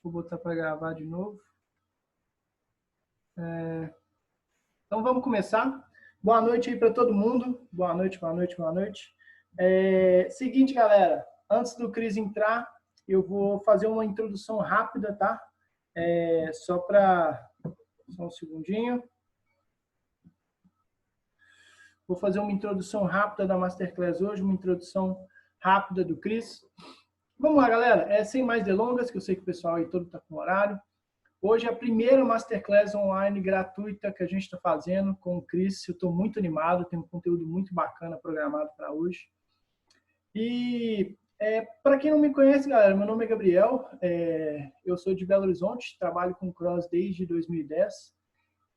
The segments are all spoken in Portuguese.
Vou botar para gravar de novo. Então vamos começar. Boa noite aí para todo mundo. Boa noite, boa noite, boa noite. Seguinte, galera. Antes do Cris entrar, eu vou fazer uma introdução rápida, tá? Só um segundinho. Vou fazer uma introdução rápida da Masterclass hoje, uma introdução rápida do Cris. Vamos lá, galera. Sem mais delongas, que eu sei que o pessoal aí todo está com horário. Hoje é a primeira Masterclass online gratuita que a gente está fazendo com o Cris. Eu estou muito animado, tem um conteúdo muito bacana programado para hoje. E para quem não me conhece, galera, meu nome é Gabriel, eu sou de Belo Horizonte, trabalho com cross desde 2010.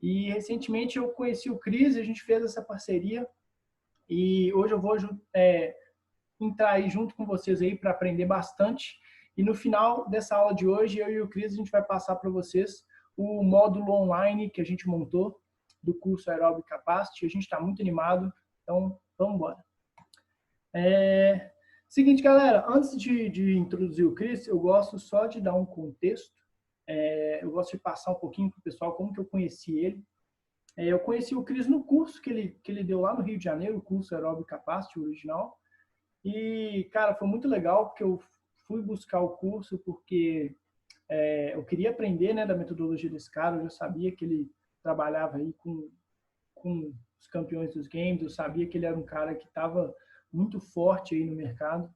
E recentemente eu conheci o Cris, a gente fez essa parceria e hoje eu vou entrar aí junto com vocês aí para aprender bastante. E no final dessa aula de hoje, eu e o Cris, a gente vai passar para vocês o módulo online que a gente montou do curso Aerobic Capacity. A gente está muito animado, então vamos embora. Seguinte, galera, antes de introduzir o Cris, eu gosto só de dar um contexto. Eu gosto de passar um pouquinho para o pessoal como que eu conheci ele. Eu conheci o Cris no curso que ele deu lá no Rio de Janeiro, o curso Aerobic Capacity original. E, cara, foi muito legal, porque eu fui buscar o curso porque eu queria aprender, né, da metodologia desse cara. Eu já sabia que ele trabalhava aí com os campeões dos games, eu sabia que ele era um cara que estava muito forte aí no mercado.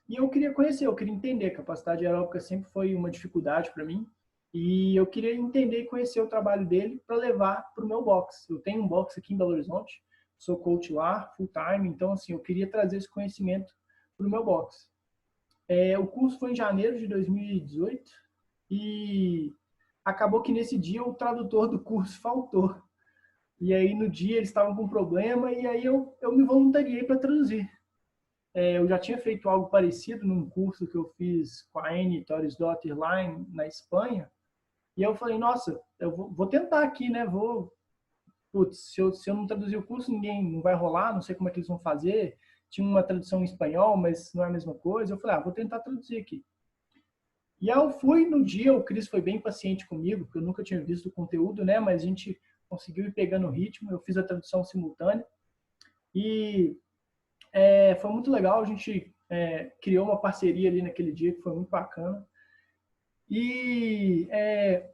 E eu queria conhecer, eu queria entender. A capacidade aeróbica sempre foi uma dificuldade para mim. E eu queria entender e conhecer o trabalho dele para levar para o meu box. Eu tenho um box aqui em Belo Horizonte, sou coach lá, full time, então assim, eu queria trazer esse conhecimento para o meu box. O curso foi em janeiro de 2018 e acabou que nesse dia o tradutor do curso faltou. E aí no dia eles estavam com problema e aí eu me voluntariei para traduzir. Eu já tinha feito algo parecido num curso que eu fiz com a Anne Torresdottir lá na Espanha. E eu falei, nossa, eu vou tentar aqui, né? Putz, se eu não traduzir o curso, não vai rolar, não sei como é que eles vão fazer. Tinha uma tradução em espanhol, mas não é a mesma coisa. Eu falei, vou tentar traduzir aqui. E aí eu fui no dia, o Cris foi bem paciente comigo, porque eu nunca tinha visto o conteúdo, né? Mas a gente conseguiu ir pegando o ritmo, eu fiz a tradução simultânea. E foi muito legal, a gente criou uma parceria ali naquele dia, que foi muito bacana. E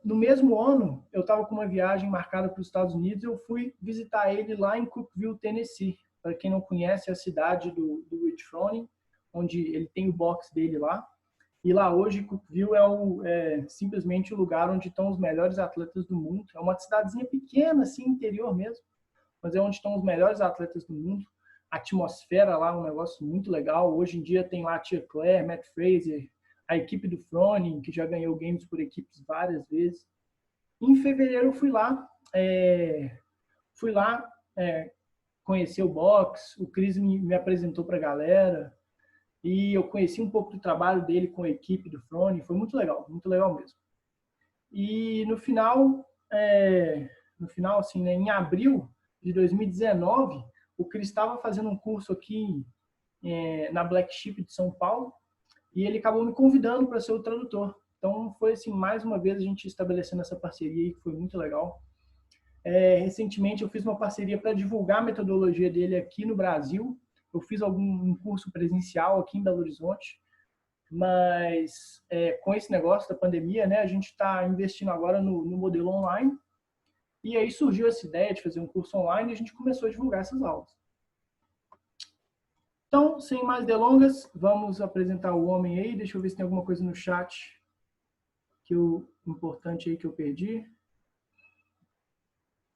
no mesmo ano, eu estava com uma viagem marcada para os Estados Unidos, eu fui visitar ele lá em Cookeville, Tennessee. Para quem não conhece, é a cidade do Rich Froning, onde ele tem o box dele lá. E lá hoje, Cookeville é simplesmente o lugar onde estão os melhores atletas do mundo. É uma cidadezinha pequena, assim, interior mesmo, mas é onde estão os melhores atletas do mundo. A atmosfera lá é um negócio muito legal. Hoje em dia tem lá a Tia Claire, Matt Fraser, a equipe do Froning, que já ganhou games por equipes várias vezes. Em fevereiro eu fui lá conhecer o box, o Cris me apresentou para a galera, e eu conheci um pouco do trabalho dele com a equipe do Froning, foi muito legal mesmo. E no final assim, né, em abril de 2019, o Cris estava fazendo um curso aqui na Black Sheep de São Paulo, e ele acabou me convidando para ser o tradutor. Então, foi assim, mais uma vez a gente estabelecendo essa parceria aí, que foi muito legal. Recentemente, eu fiz uma parceria para divulgar a metodologia dele aqui no Brasil. Eu fiz um curso presencial aqui em Belo Horizonte, mas com esse negócio da pandemia, né, a gente está investindo agora no modelo online. E aí surgiu essa ideia de fazer um curso online e a gente começou a divulgar essas aulas. Então, sem mais delongas, vamos apresentar o homem aí. Deixa eu ver se tem alguma coisa no chat importante aí que eu perdi.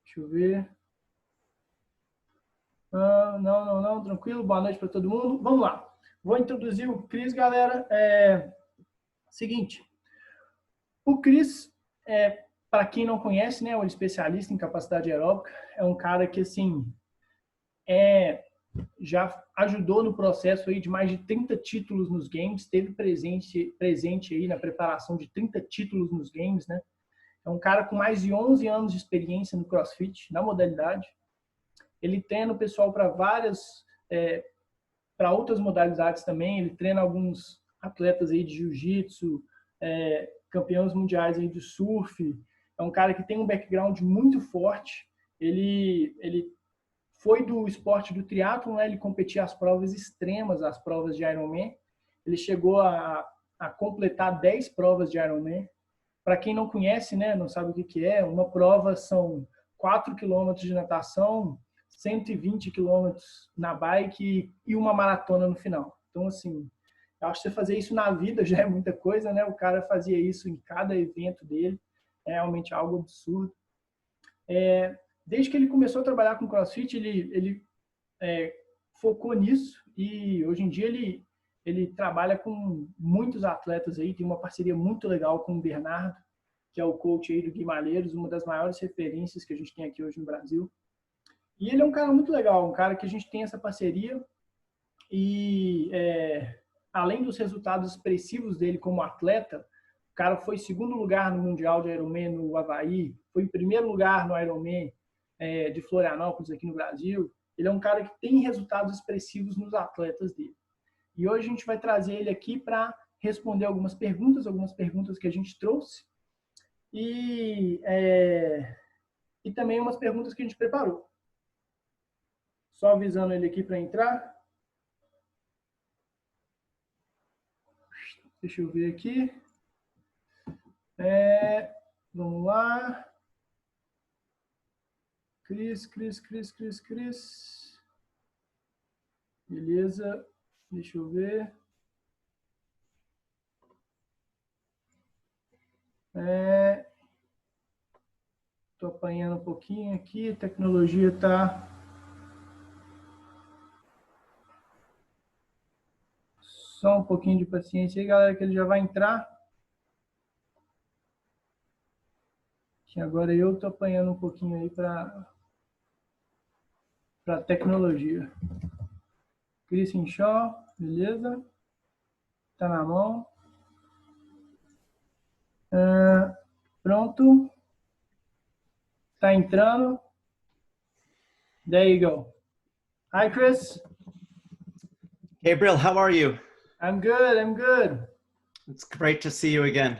Deixa eu ver. Não, tranquilo. Boa noite para todo mundo. Vamos lá. Vou introduzir o Cris, galera. Seguinte, o Cris, para quem não conhece, né, é um especialista em capacidade aeróbica. É um cara que, assim, já ajudou no processo aí de mais de 30 títulos nos games, teve presente aí na preparação de 30 títulos nos games, né? É um cara com mais de 11 anos de experiência no CrossFit, na modalidade. Ele treina o pessoal para outras modalidades também. Ele treina alguns atletas aí de jiu-jitsu, campeões mundiais aí de surf. É um cara que tem um background muito forte. Ele foi do esporte do triatlon, né? Ele competia as provas extremas, as provas de Ironman. Ele chegou a completar 10 provas de Ironman. Para quem não conhece, né, não sabe o que é, uma prova são 4 quilômetros de natação, 120 quilômetros na bike e uma maratona no final. Então, assim, eu acho que você fazer isso na vida já é muita coisa, né? O cara fazia isso em cada evento dele, é realmente algo absurdo. Desde que ele começou a trabalhar com CrossFit, ele focou nisso e hoje em dia ele trabalha com muitos atletas aí, tem uma parceria muito legal com o Bernardo, que é o coach aí do Guimarães, uma das maiores referências que a gente tem aqui hoje no Brasil. E ele é um cara muito legal, um cara que a gente tem essa parceria e além dos resultados expressivos dele como atleta, o cara foi segundo lugar no Mundial de Ironman no Havaí, foi em primeiro lugar no Ironman de Florianópolis aqui no Brasil. Ele é um cara que tem resultados expressivos nos atletas dele. E hoje a gente vai trazer ele aqui para responder algumas perguntas que a gente trouxe e também umas perguntas que a gente preparou. Só avisando ele aqui para entrar. Deixa eu ver aqui. Vamos lá. Cris. Beleza. Deixa eu ver. Estou apanhando um pouquinho aqui. A tecnologia está... Só um pouquinho de paciência aí, galera, que ele já vai entrar. Que agora eu estou apanhando um pouquinho aí para a tecnologia. Hinshaw, beleza? Tá na mão. Pronto. Tá entrando. There you go. Hi, Chris. Gabriel, how are you? I'm good. It's great to see you again.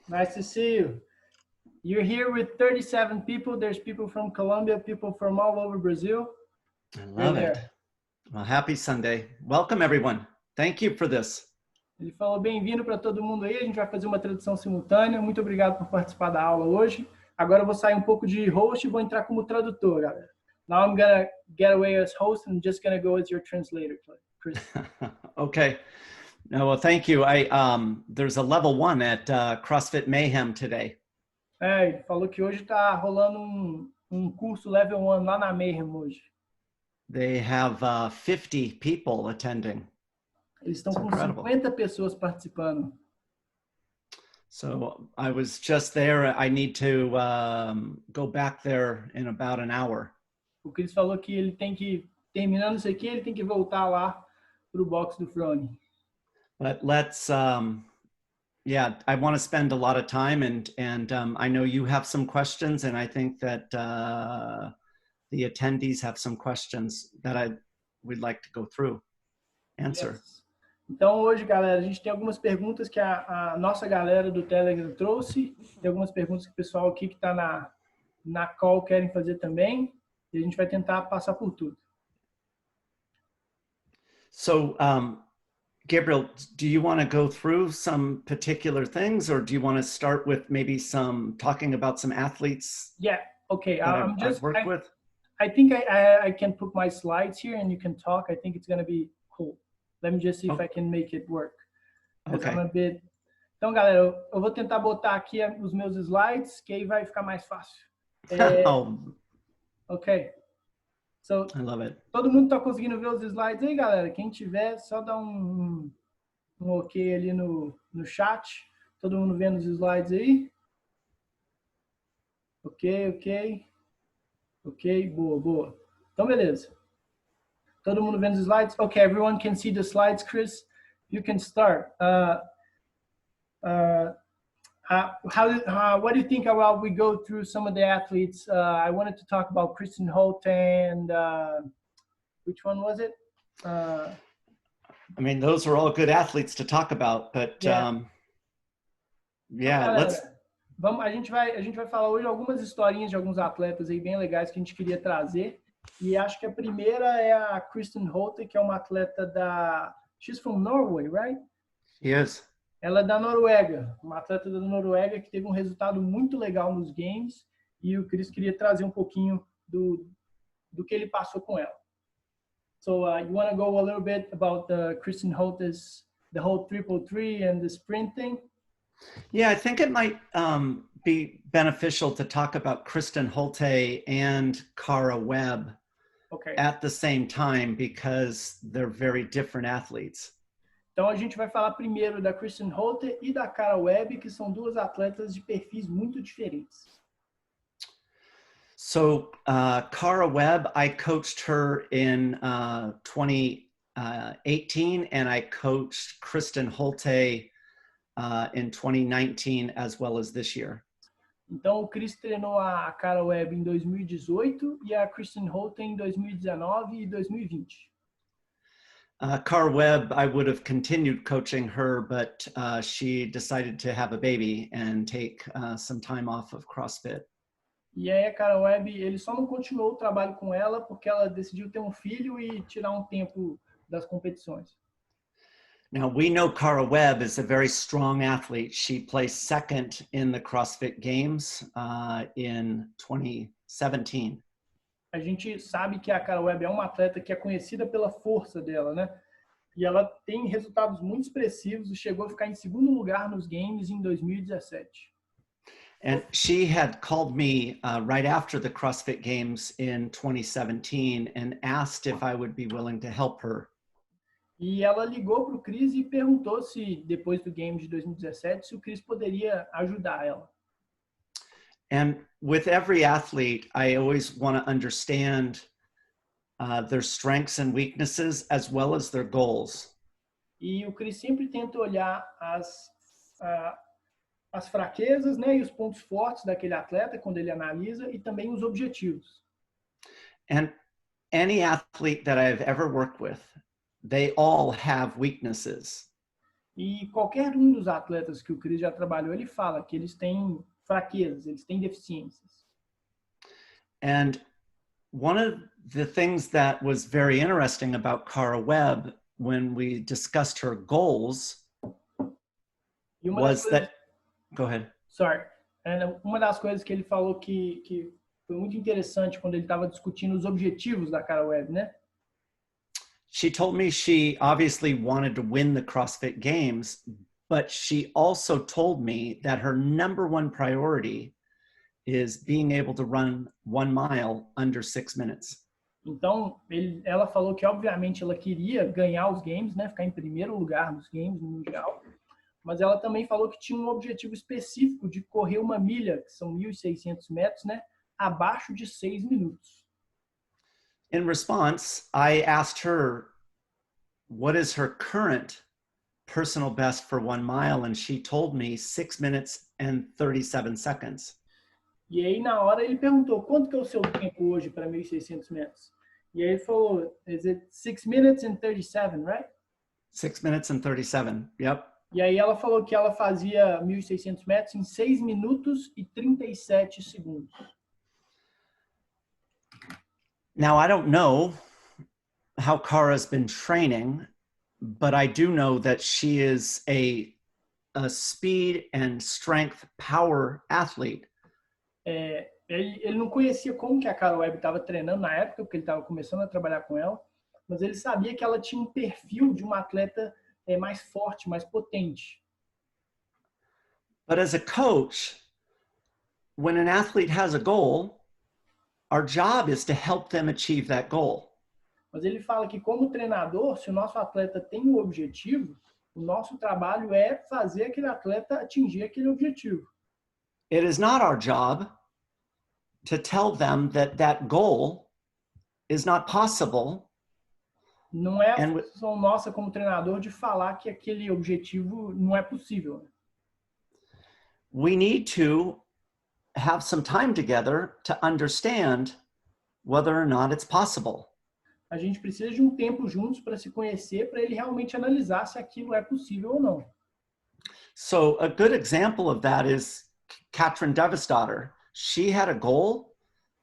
Nice to see you. You're here with 37 people. There's people from Colombia, people from all over Brazil. I love it. Well, happy Sunday. Welcome, everyone. Thank you for this. Ele falou bem-vindo para todo mundo aí. A gente vai fazer uma tradução simultânea. Muito obrigado por participar da aula hoje. Agora eu vou sair um pouco de host e vou entrar como tradutor, galera. Now I'm gonna get away as host and just gonna go as your translator, Chris. Okay. No, well, thank you. There's a level 1 at CrossFit Mayhem today. Ele falou que hoje está rolando um curso level 1 lá na Mayhem hoje. They have 50 people attending. Eles estão com 50 pessoas participando. So I was just there. I need to go back there in about an hour. O Chris falou que ele tem que, terminando isso aqui, ele tem que voltar lá pro box do Frone. But let's, yeah, I want to spend a lot of time and I know you have some questions and I think that the attendees have some questions that we'd like to go through, answer. Yes. Então hoje, galera, a gente tem algumas perguntas que a nossa galera do Telegram trouxe, tem algumas perguntas que o pessoal aqui que está na call querem fazer também, e a gente vai tentar passar por tudo. So, Gabriel, do you want to go through some particular things or do you want to start with maybe talking about some athletes? Yeah, okay. I've worked with? I think I can put my slides here and you can talk. I think it's going to be cool. Let me just see if I can make it work. Okay. Então, galera, eu vou tentar botar aqui os meus slides, que aí vai ficar mais fácil. Ok. So, I love it. Todo mundo está conseguindo ver os slides aí, galera? Quem tiver, só dá um ok ali no chat. Todo mundo vendo os slides aí? Ok. Boa. Então, beleza. Todo mundo vendo os slides? Okay, everyone can see the slides, Chris. You can start. What do you think about we go through some of the athletes? I wanted to talk about Kristen Holte and which one was it? I mean, those are all good athletes to talk about, but yeah. Então, Yeah, let's. galera, a gente vai falar hoje algumas historinhas de alguns atletas aí bem legais que a gente queria trazer. E acho que a primeira é a Kristen Holte, que é uma atleta da... She's from Norway, right? Yes. Ela é da Noruega, uma atleta da Noruega que teve um resultado muito legal nos games. E o Chris queria trazer um pouquinho do que ele passou com ela. So you want to go a little bit about Kristen Holte's, the whole 333 and the sprint thing? Yeah, I think it might be beneficial to talk about Kristen Holte and Kara Webb at the same time because they're very different athletes. Então a gente vai falar primeiro da Kristen Holte e da Kara Webb, que são duas atletas de perfis muito diferentes. So Kara Webb, I coached her in 2018, and I coached Kristen Holte in 2019 as well as this year. Então o Chris treinou a Kara Webb em 2018 e a Kristen Holte em 2019 e 2020. Kara Webb, I would have continued coaching her, but she decided to have a baby and take some time off of CrossFit. E aí a Kara Webb, ele só não continuou o trabalho com ela porque ela decidiu ter um filho e tirar um tempo das competições. Now, we know Kara Webb is a very strong athlete. She placed second in the CrossFit Games in 2017. A gente sabe que a Kara Webb é uma atleta que é conhecida pela força dela, né? E ela tem resultados muito expressivos e chegou a ficar em segundo lugar nos Games em 2017. And she had called me right after the CrossFit Games in 2017 and asked if I would be willing to help her. E ela ligou para o Chris e perguntou se, depois do Game de 2017, se o Chris poderia ajudar ela. And with every athlete, I always want to understand their strengths and weaknesses as well as their goals. E o Chris sempre tenta olhar as fraquezas, né, e os pontos fortes daquele atleta quando ele analisa e também os objetivos. And any athlete that I've ever worked with, they all have weaknesses. E qualquer dos atletas que o Chris já trabalhou, ele fala que eles têm fraquezas, eles têm deficiências. And one of the things that was very interesting about Kara Webb when we discussed her goals was that... Go ahead. Sorry. Uma das coisas que ele falou que foi muito interessante quando ele estava discutindo os objetivos da Kara Webb, né? She told me she obviously wanted to win the CrossFit Games, but she also told me that her number one priority is being able to run 1 mile under 6 minutes. Então, ela falou que obviamente ela queria ganhar os Games, né? Ficar em primeiro lugar nos Games no Mundial. Mas ela também falou que tinha um objetivo específico de correr 1 milha, que são 1.600 metros, né? Abaixo de 6 minutos. In response, I asked her, what is her current personal best for 1 mile? And she told me 6 minutes and 37 seconds. E aí, na hora, ele perguntou, quanto que é o seu tempo hoje para 1.600 metros? E aí ele falou, is it 6 minutes and 37, right? 6 minutes and 37, yep. E aí ela falou que ela fazia 1.600 metros em 6 minutos e 37 segundos. Now, I don't know how Kara's been training, but I do know that she is a speed and strength power athlete. Ele não conhecia como que a Kara Webb estava treinando na época, porque ele estava começando a trabalhar com ela, mas ele sabia que ela tinha um perfil de uma atleta mais forte, mais potente. But as a coach, when an athlete has a goal, our job is to help them achieve that goal. Mas ele fala que como treinador, se o nosso atleta tem um objetivo, o nosso trabalho é fazer aquele atleta atingir aquele objetivo. It is not our job to tell them that that goal is not possible. Não é a função nossa como treinador de falar que aquele objetivo não é possível. We need to have some time together to understand whether or not it's possible. A gente precisa de um tempo juntos para se conhecer, para ele realmente analisar se aquilo é possível ou não. So a good example of that is Katrin Devastator. She had a goal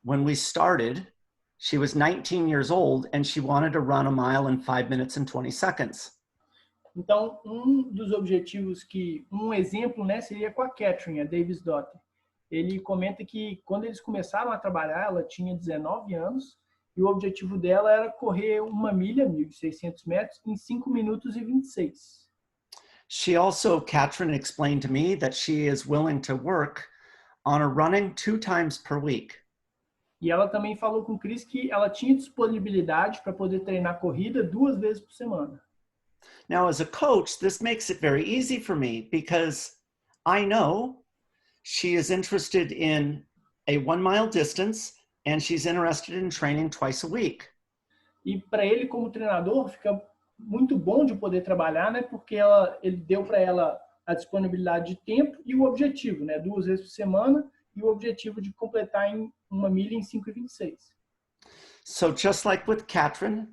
when we started. She was 19 years old and she wanted to run a mile in 5 minutes and 20 seconds. Então, dos objetivos um exemplo, né, seria com a Catherine, a Davis Daughter. Ele comenta que quando eles começaram a trabalhar, ela tinha 19 anos e o objetivo dela era correr 1 milha, 1.600 metros, em 5 minutos e 26. Katrin explained to me that she is willing to work on a running 2 times per week. E ela também falou com o Chris que ela tinha disponibilidade para poder treinar corrida 2 vezes por semana. Now, as a coach, this makes it very easy for me because I know she is interested in a 1 mile distance and she's interested in training twice a week. E para ele, como treinador, fica muito bom de poder trabalhar, né? Porque ele deu para ela a disponibilidade de tempo e o objetivo, né? 2 vezes por semana e o objetivo de completar em 1 milha em 5:26. So just like with Katrin,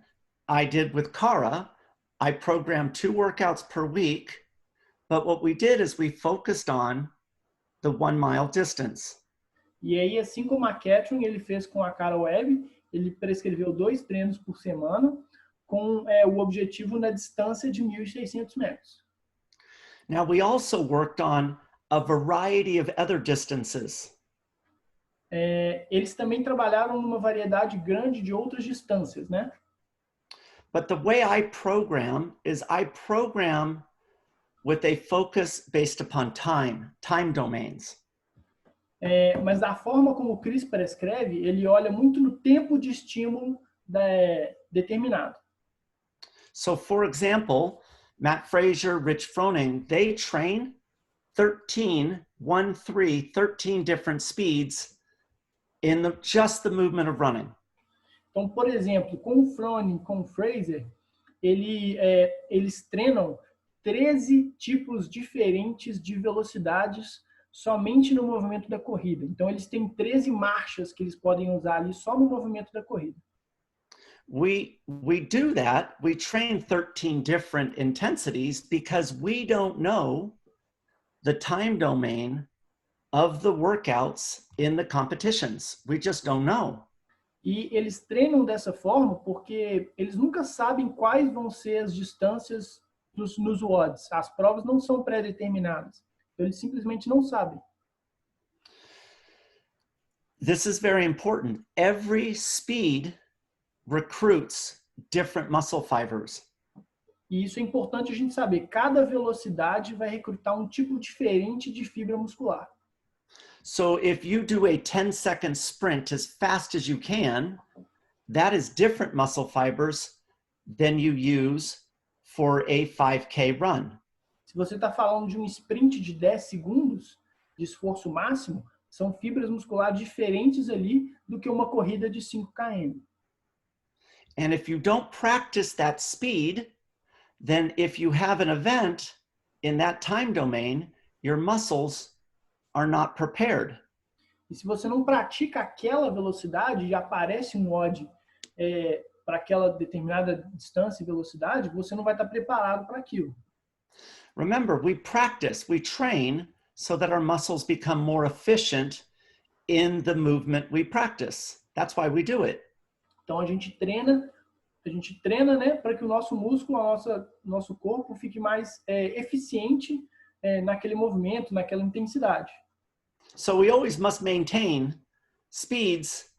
I did with Kara, I programmed 2 workouts per week, but what we did is we focused on the 1 mile distance. E aí, assim como a Catherine, ele fez com a Kara Webb, ele prescreveu 2 treinos por semana com o objetivo na distância de 1.600 metros. Now, we also worked on a variety of other distances. Eles também trabalharam numa variedade grande de outras distâncias, né? But the way I program is I program with a focus based upon time domains. Mas a forma como o Chris prescreve, ele olha muito no tempo de estímulo determinado. So, for example, Matt Fraser, Rich Froning, they train 13 different speeds in just the movement of running. Então, por exemplo, com o Froning, com o Fraser, eles treinam 13 tipos diferentes de velocidades somente no movimento da corrida. Então, eles têm 13 marchas que eles podem usar ali só no movimento da corrida. We do that. We train 13 different intensities because we don't know the time domain of the workouts in the competitions. We just don't know. E eles treinam dessa forma porque eles nunca sabem quais vão ser as distâncias nos WODs. As provas não são pré-determinadas. Eles simplesmente não sabem. This is very important. Every speed recruits different muscle fibers. E isso é importante a gente saber. Cada velocidade vai recrutar um tipo diferente de fibra muscular. So if you do a 10-second sprint as fast as you can, that is different muscle fibers than you use for a 5K run. Se você está falando de um sprint de 10 segundos de esforço máximo, são fibras musculares diferentes ali do que uma corrida de 5 km. And if you don't practice that speed, then if you have an event in that time domain, your muscles are not prepared. E se você não pratica aquela velocidade e aparece um WOD para aquela determinada distância e velocidade, você não vai estar preparado para aquilo. Remember, we practice, we train so that our muscles become more efficient in the movement we practice. That's why we do it. Então a gente treina, né, para que o nosso músculo, nosso corpo fique mais eficiente naquele movimento, naquela intensidade. So we always must maintain speeds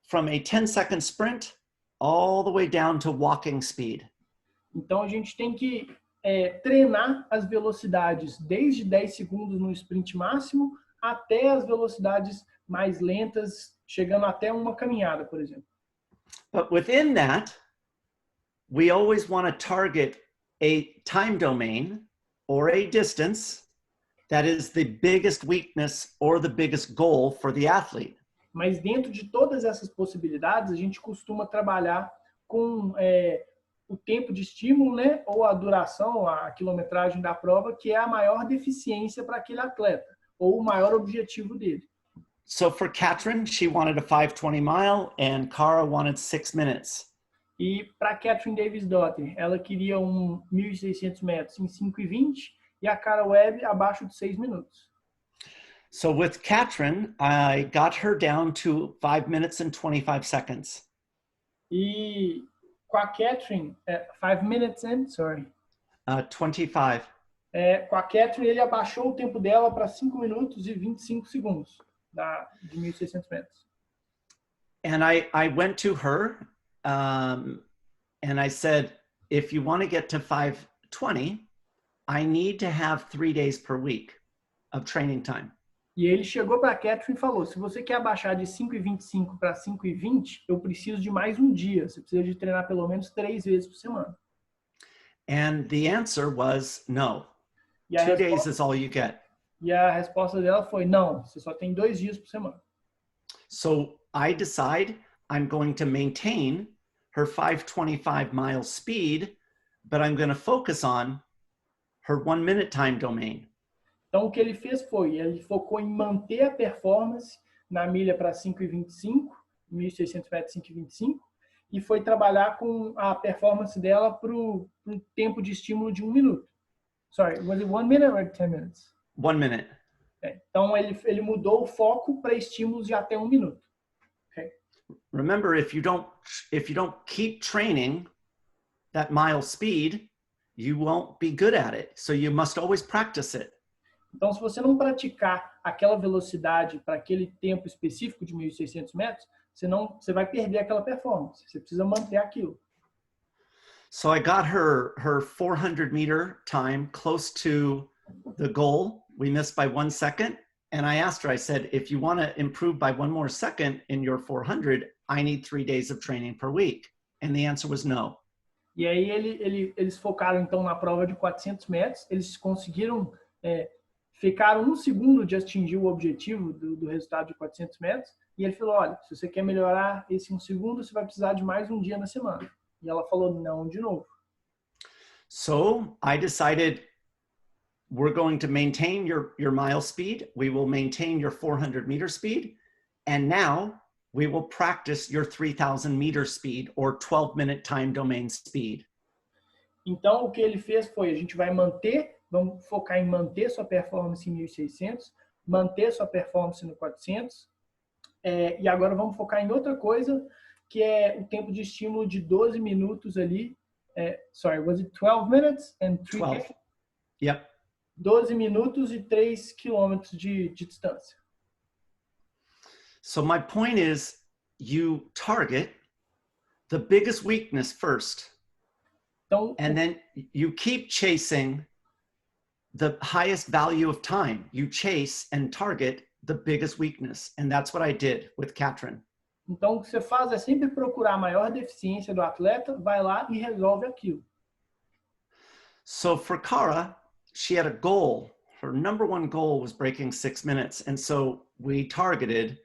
from a 10-second sprint all the way down to walking speed. Então a gente tem que treinar as velocidades desde 10 segundos no sprint máximo até as velocidades mais lentas, chegando até uma caminhada, por exemplo. But within that, we always want to target a time domain or a distance that is the biggest weakness or the biggest goal for the athlete. Mas dentro de todas essas possibilidades, a gente costuma trabalhar com o tempo de estímulo, né, ou a duração, a quilometragem da prova, que é a maior deficiência para aquele atleta, ou o maior objetivo dele. So for Katrin, she wanted a 5:20 mile and Kara wanted 6 minutes. E para Catherine Davis Daughter, ela queria 1.600 metros em 5:20 e a Kara Webb abaixo de 6 minutos. So with Katrin, I got her down to 5 minutes and 25 seconds. E com a Catherine, 5 minutes and, 25. Com a Catherine, ele abaixou o tempo dela para 5 minutos e 25 segundos de 1.600 metros. And I went to her and I said, if you want to get to 5:20, I need to have 3 days per week of training time. E ele chegou para a Catherine e falou, se você quer abaixar de 5:25 para 5:20, eu preciso de mais um dia. Você precisa de treinar pelo menos 3 vezes por semana. And the answer was no. E a 2 days is all you get. E a resposta dela foi, não, você só tem 2 dias por semana. So I decide I'm going to maintain her 5:25 mile speed, but I'm going to focus on her 1 minute time domain. Então, o que ele fez foi, ele focou em manter a performance na milha para 5:25, 1.600 metros 5:25, e foi trabalhar com a performance dela para o tempo de estímulo de 1 minuto. Sorry, was it 1 minute or 10 minutes? 1 minute. Então, ele mudou o foco para estímulos de até 1 minuto. Okay. Remember, if you don't keep training that mile speed, you won't be good at it. So you must always practice it. Então, se você não praticar aquela velocidade para aquele tempo específico de 1.600 metros, você vai perder aquela performance. Você precisa manter aquilo. So I got her 400 meter time close to the goal. We missed by 1 second. And I asked her, I said, if you want to improve by 1 more second in your 400, I need 3 days of training per week. And the answer was no. E aí eles focaram então na prova de 400 metros. Eles conseguiram... ficaram 1 segundo de atingir o objetivo do resultado de 400 metros. E ele falou, olha, se você quer melhorar esse 1 segundo, você vai precisar de mais um dia na semana. E ela falou, não, de novo. So I decided we're going to maintain your mile speed. We will maintain your 400 meter speed. And now we will practice your 3,000 meter speed or 12-minute time domain speed. Então, o que ele fez foi, a gente vai vamos focar em manter sua performance em 1.600, manter sua performance no 400, e agora vamos focar em outra coisa, que é o tempo de estímulo de 12 minutos ali. Was it 12 minutes and 3 12. Yep. 12 minutos e 3 quilômetros de distância. So my point is, you target the biggest weakness first, então, and then you keep chasing the highest value of time. You chase and target the biggest weakness. And that's what I did with Katrin. Então, o que você faz é sempre procurar a maior deficiência do atleta, vai lá e resolve aquilo. So for Kara, she had a goal. Her number 1 goal was breaking 6 minutes. And so we targeted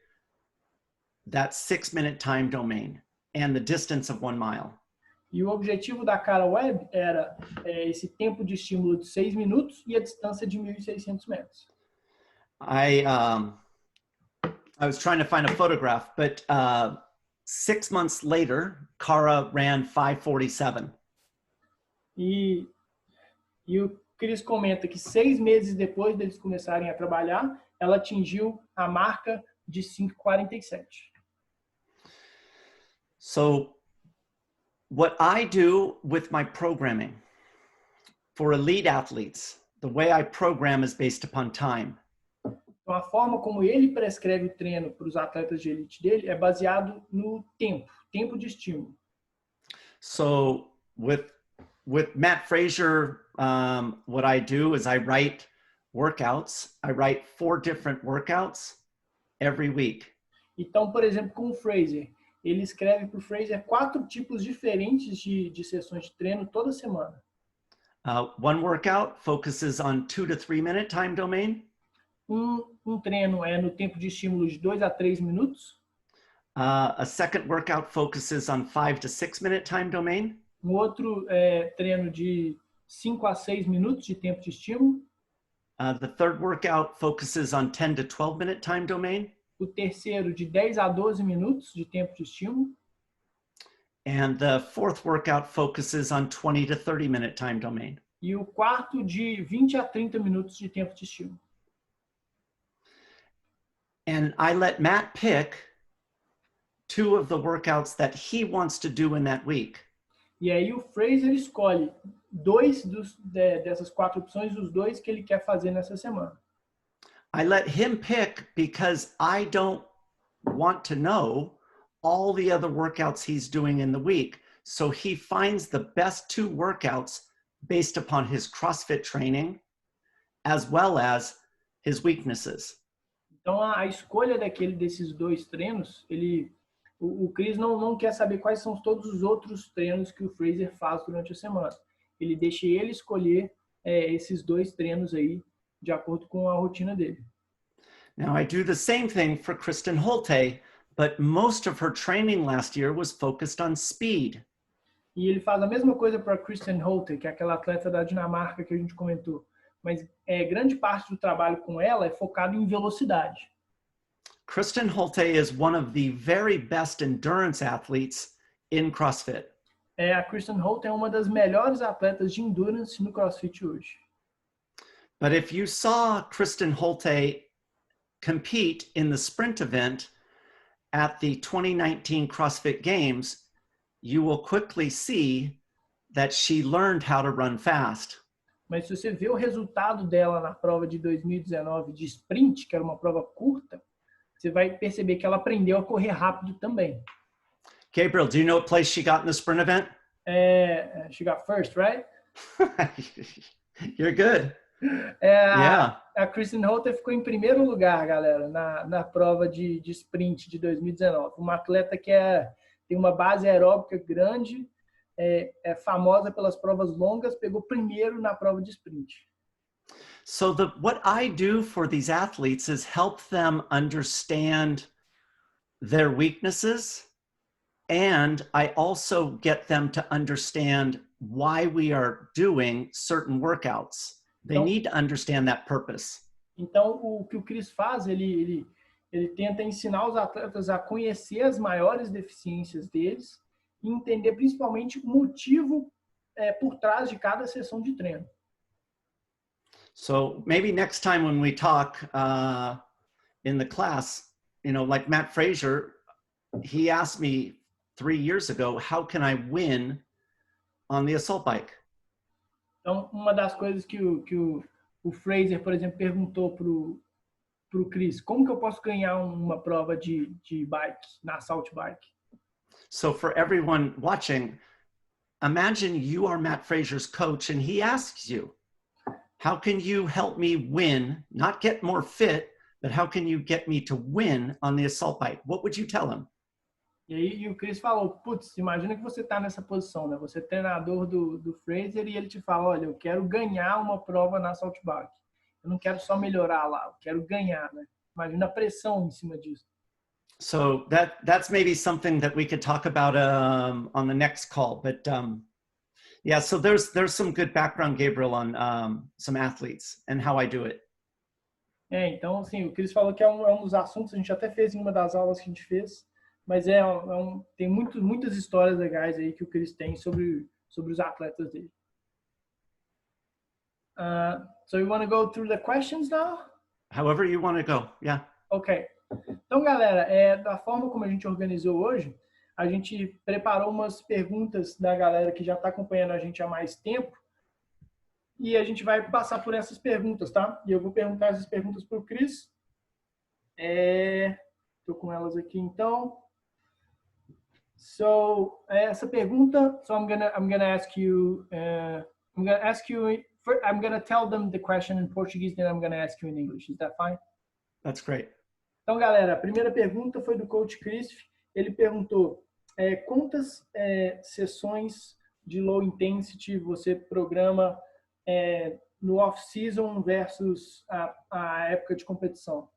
that 6-minute time domain and the distance of 1 mile. E o objetivo da Kara Webb era esse tempo de estímulo de 6 minutos e a distância de 1.600 metros. I was trying to find a photograph, but 6 months later, Kara ran 5:47. E o Chris comenta que 6 meses depois deles começarem a trabalhar, ela atingiu a marca de 5:47. So what I do with my programming for elite athletes, the way I program is based upon time. Então, a forma como ele prescreve o treino para os atletas de elite dele é baseado no tempo de estímulo. So with Matt Fraser, what I do is I write workouts. I write 4 different workouts every week. Então, por exemplo, com o Fraser, ele escreve para o Fraser 4 tipos diferentes de sessões de treino toda semana. One workout focuses on 2 to 3 minute time domain. Um treino é no tempo de estímulo de 2 a 3 minutos. A second workout focuses on 5 to 6 minute time domain. Um outro treino de 5 a 6 minutos de tempo de estímulo. The third workout focuses on 10 to 12 minute time domain. O terceiro de 10 a 12 minutos de tempo de estímulo. And the fourth workout focuses on 20 to 30 minute time domain. e o quarto de 20 a 30 minutos de tempo de estímulo. And I let Matt pick 2 of the workouts that he wants to do in that week. E aí o Fraser escolhe dessas 4 opções, os 2 que ele quer fazer nessa semana. I let him pick because I don't want to know all the other workouts he's doing in the week. So he finds the best 2 workouts based upon his CrossFit training as well as his weaknesses. Então a escolha desses 2 treinos, o Chris não quer saber quais são todos os outros treinos que o Fraser faz durante a semana. Ele deixa ele escolher esses 2 treinos aí de acordo com a rotina dele. Now I do the same thing for Kristen Holte, but most of her training last year was focused on speed. E ele faz a mesma coisa para Kristen Holte, que é aquela atleta da Dinamarca que a gente comentou. Mas grande parte do trabalho com ela é focado em velocidade. Kristen Holte is one of the very best endurance athletes in CrossFit. A Kristen Holte é uma das melhores atletas de endurance no CrossFit hoje. But if you saw Kristen Holte compete in the sprint event at the 2019 CrossFit Games, you will quickly see that she learned how to run fast. Mas se você vê o resultado dela na prova de 2019 de sprint, que era uma prova curta, você vai perceber que ela aprendeu a correr rápido também. Gabriel, do you know what place she got in the sprint event? She got first, right? You're good. A Kristen Holte ficou em primeiro lugar, galera, na prova de sprint de 2019. Uma atleta que tem uma base aeróbica grande, é famosa pelas provas longas, pegou primeiro na prova de sprint. So what I do for these athletes is help them understand their weaknesses, and I also get them to understand why we are doing certain workouts. They need to understand that purpose. Então, o que o Chris faz, ele tenta ensinar os atletas a conhecer as maiores deficiências deles e entender principalmente o motivo por trás de cada sessão de treino. So maybe next time when we talk in the class, like Matt Fraser, he asked me 3 years ago, how can I win on the assault bike? Então, uma das coisas que o Fraser, por exemplo, perguntou pro Chris, como que eu posso ganhar uma prova de bike, na assault bike? So for everyone watching, imagine you are Matt Fraser's coach and he asks you, how can you help me win, not get more fit, but how can you get me to win on the assault bike? What would you tell him? E aí o Chris falou, putz, imagina que você está nessa posição, né? Você é treinador do Fraser e ele te fala, olha, eu quero ganhar uma prova na assault bike. Eu não quero só melhorar lá, eu quero ganhar, né? Imagina a pressão em cima disso. So that's maybe something that we could talk about on the next call. But yeah, so there's some good background, Gabriel, on some athletes and how I do it. Então, assim, o Chris falou que é um dos assuntos, a gente até fez em uma das aulas que a gente fez, mas tem muitas histórias legais aí que o Chris tem sobre os atletas dele. So you want to go through the questions now? However you want to go, yeah. Ok. Então, galera, da forma como a gente organizou hoje, a gente preparou umas perguntas da galera que já está acompanhando a gente há mais tempo e a gente vai passar por essas perguntas, tá? E eu vou perguntar essas perguntas para o Chris. Estou com elas aqui, então. So, essa pergunta, so I'm gonna ask you, I'm gonna tell them the question in Portuguese, then I'm gonna ask you in English. Is that fine? That's great. Então, galera, a primeira pergunta foi do Coach Chris. Ele perguntou quantas sessões de low intensity você programa no off-season versus a época de competição.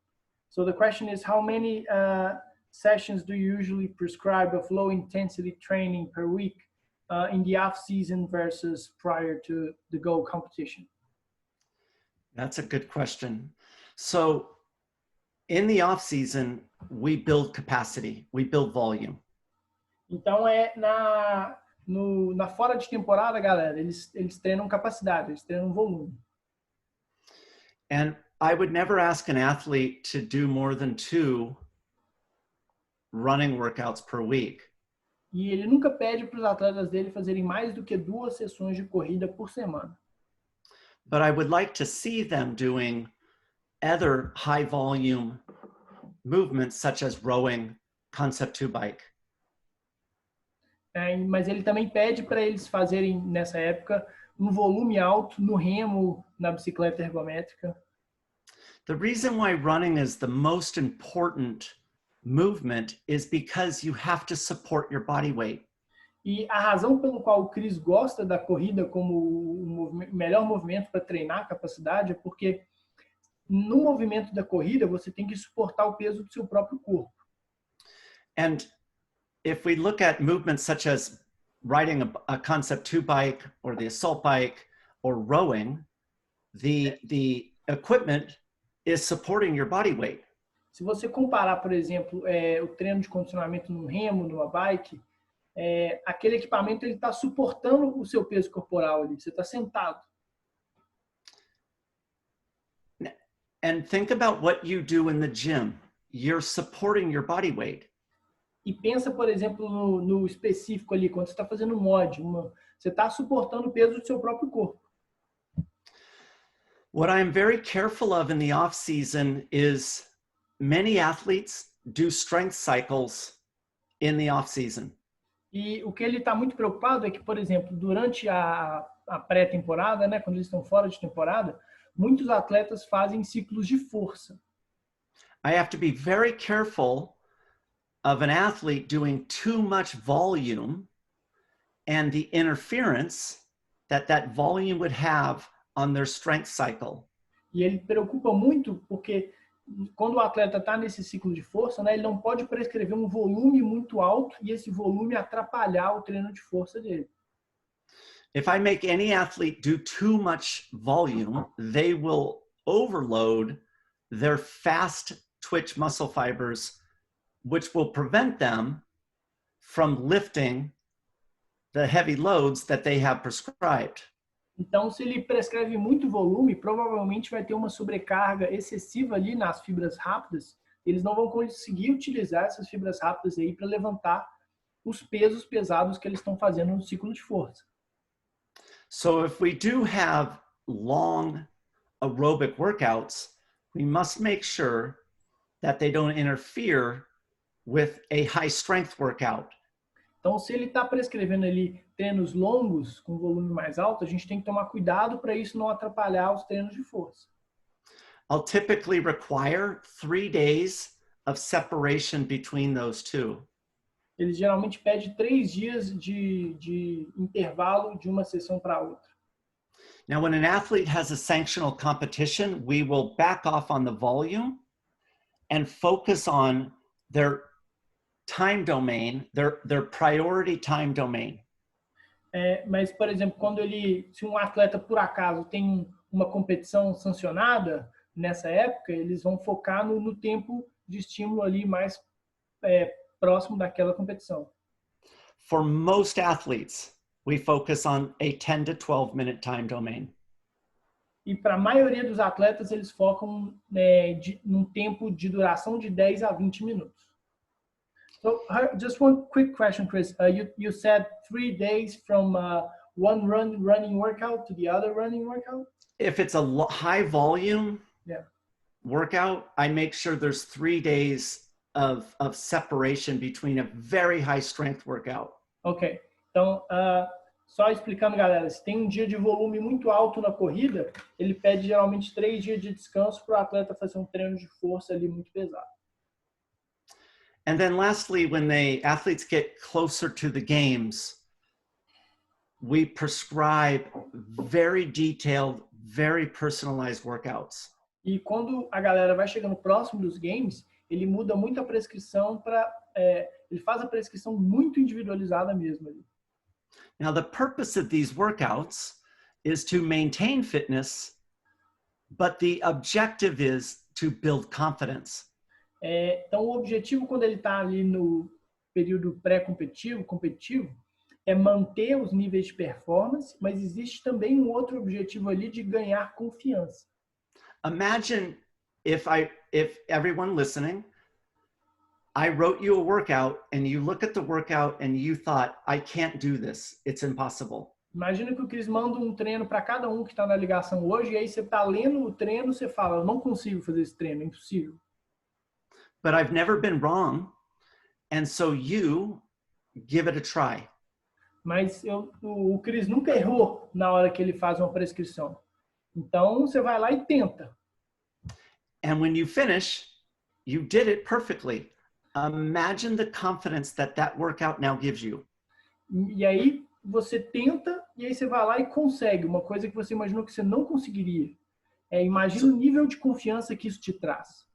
So the question is, how many sessions do you usually prescribe of low intensity training per week in the off-season versus prior to the Go competition? That's a good question. So in the off-season, we build capacity, we build volume. Então, na fora de temporada, galera, eles treinam capacidade, eles treinam volume. And I would never ask an athlete to do more than 2 running workouts per week. E ele nunca pede para os atletas dele fazerem mais do que 2 sessões de corrida por semana. But I would like to see them doing other high volume movements such as rowing, concept 2 bike. Mas ele também pede para eles fazerem, nessa época, um volume alto no remo, na bicicleta ergométrica. The reason why running is the most important movement is because you have to support your body weight. E a razão pelo qual o Chris gosta da corrida como o melhor movimento para treinar a capacidade é porque no movimento da corrida você tem que suportar o peso do seu próprio corpo. And if we look at movements such as riding a concept 2 bike or the assault bike or rowing, the equipment is supporting your body weight. Se você comparar, por exemplo, o treino de condicionamento no remo, numa bike, aquele equipamento ele está suportando o seu peso corporal ali. Você está sentado. And think about what you do in the gym. You're supporting your body weight. E pensa, por exemplo, no específico ali, quando você está fazendo mod, você está suportando o peso do seu próprio corpo. What I'm very careful of in the off season is many athletes do strength cycles in the off season. E o que ele está muito preocupado é que, por exemplo, durante a pré-temporada, né, quando eles estão fora de temporada, muitos atletas fazem ciclos de força. I have to be very careful of an athlete doing too much volume and the interference that volume would have on their strength cycle. E ele preocupa muito porque quando o atleta está nesse ciclo de força, né, ele não pode prescrever um volume muito alto e esse volume atrapalhar o treino de força dele. If I make any athlete do too much volume, they will overload their fast twitch muscle fibers, which will prevent them from lifting the heavy loads that they have prescribed. Então, se ele prescreve muito volume, provavelmente vai ter uma sobrecarga excessiva ali nas fibras rápidas. Eles não vão conseguir utilizar essas fibras rápidas aí para levantar os pesos pesados que eles estão fazendo no ciclo de força. So if we do have long aerobic workouts, we must make sure that they don't interfere with a high strength workout. Então, se ele está prescrevendo ali treinos longos, com volume mais alto, a gente tem que tomar cuidado para isso não atrapalhar os treinos de força. I'll typically require 3 days of separation between those two. Eles geralmente pedem 3 dias de intervalo de uma sessão para outra. Now, when an athlete has a sanctional competition, we will back off on the volume and focus on their time domain, their priority time domain. Mas, por exemplo, se um atleta, por acaso, tem uma competição sancionada, nessa época, eles vão focar no tempo de estímulo ali mais próximo daquela competição. For most athletes, we focus on a 10 to 12 minute time domain. E para a maioria dos atletas, eles focam num tempo de duração de 10 a 20 minutos. So, just one quick question, Chris. You said 3 days from one running workout to the other running workout? If it's a high volume workout, I make sure there's 3 days of separation between a very high strength workout. Ok. Então, só explicando, galera, se tem um dia de volume muito alto na corrida, ele pede geralmente 3 dias de descanso para o atleta fazer um treino de força ali muito pesado. And then lastly, when the athletes get closer to the games, we prescribe very detailed, very personalized workouts. E quando a galera vai chegando próximo dos games, ele muda muito a prescrição ele faz a prescrição muito individualizada mesmo ali. Now, the purpose of these workouts is to maintain fitness, but the objective is to build confidence. Então, o objetivo quando ele está ali no período pré-competitivo, competitivo, é manter os níveis de performance, mas existe também um outro objetivo ali de ganhar confiança. Imagine if everyone listening, I wrote you a workout and you look at the workout and you thought, I can't do this. It's impossible. Imagina que o Chris manda um treino para cada um que está na ligação hoje, e aí você está lendo o treino, você fala, eu não consigo fazer esse treino, é impossível. But I've never been wrong, and so you give it a try. Mas o Chris nunca errou na hora que ele faz uma prescrição. Então, você vai lá e tenta. And when you finish, you did it perfectly. Imagine the confidence that workout now gives you. E aí, você tenta, e aí você vai lá e consegue uma coisa que você imaginou que você não conseguiria. Imagina o nível de confiança que isso te traz.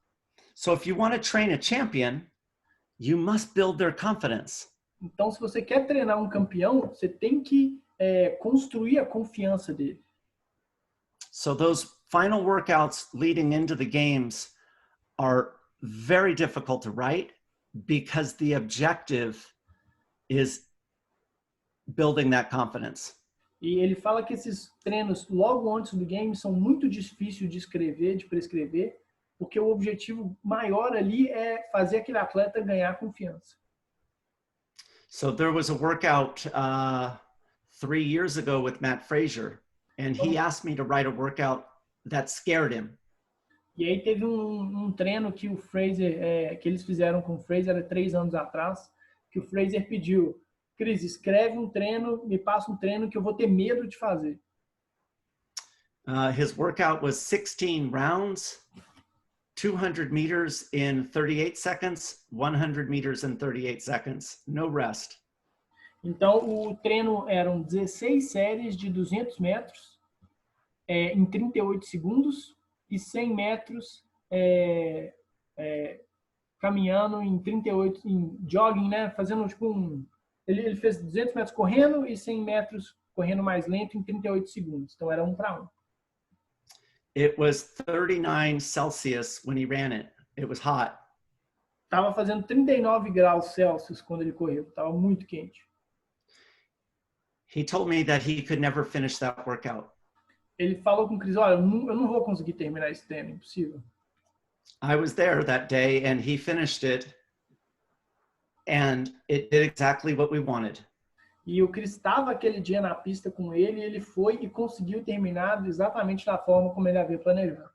So if you want to train a champion, you must build their confidence. Então, se você quer treinar um campeão, você tem que construir a confiança dele. So those final workouts leading into the games are very difficult to write because the objective is building that confidence. E ele fala que esses treinos logo antes do game são muito difíceis de escrever, de prescrever, porque o objetivo maior ali é fazer aquele atleta ganhar confiança. So there was a workout 3 years ago with Matt Frazier, and he asked me to write a workout that scared him. E aí teve um treino que o Fraser, que eles fizeram com o Fraser há 3 anos atrás, que o Fraser pediu, Chris, escreve um treino, me passa um treino que eu vou ter medo de fazer. His workout was 16 rounds, 200 meters in 38 seconds, 100 meters in 38 seconds, no rest. Então, o treino eram 16 séries de 200 metros em 38 segundos e 100 metros caminhando em 38, em jogging, né? Fazendo tipo ele fez 200 metros correndo e 100 metros correndo mais lento em 38 segundos. Então, era 1 para 1. It was 39 Celsius when he ran it. It was hot. Tava fazendo 39 graus Celsius quando ele correu. Tava muito quente. He told me that he could never finish that workout. Ele falou com o Chris, olha, eu não vou conseguir terminar esse treino, é impossível. I was there that day and he finished it and it did exactly what we wanted. E o Chris estava aquele dia na pista com ele, e ele foi e conseguiu terminar exatamente da forma como ele havia planejado.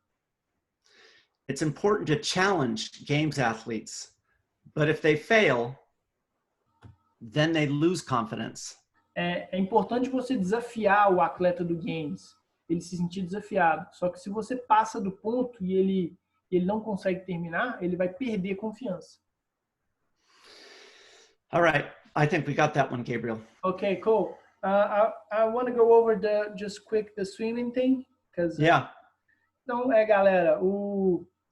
It's important to challenge games athletes, but if they fail, then they lose confidence. É importante você desafiar o atleta do games, ele se sentir desafiado. Só que se você passa do ponto e ele não consegue terminar, ele vai perder confiança. All right. I think we got that one, Gabriel. Okay, cool. I want to go over the swimming thing, because yeah. Então, galera,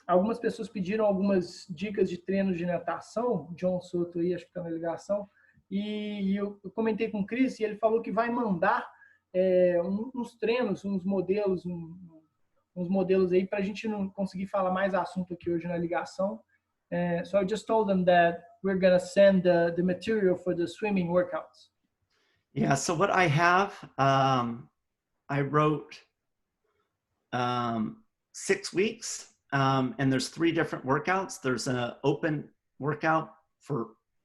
algumas pessoas pediram algumas dicas de treino de natação. John Soto aí, acho que está na ligação. E eu comentei com o Chris e ele falou que vai mandar uns treinos, uns modelos aí para a gente não conseguir falar mais assunto aqui hoje na ligação. So I just told them that we're going to send the material for the swimming workouts. Yeah, so what I have, I wrote 6 weeks, and there's 3 different workouts. There's an open workout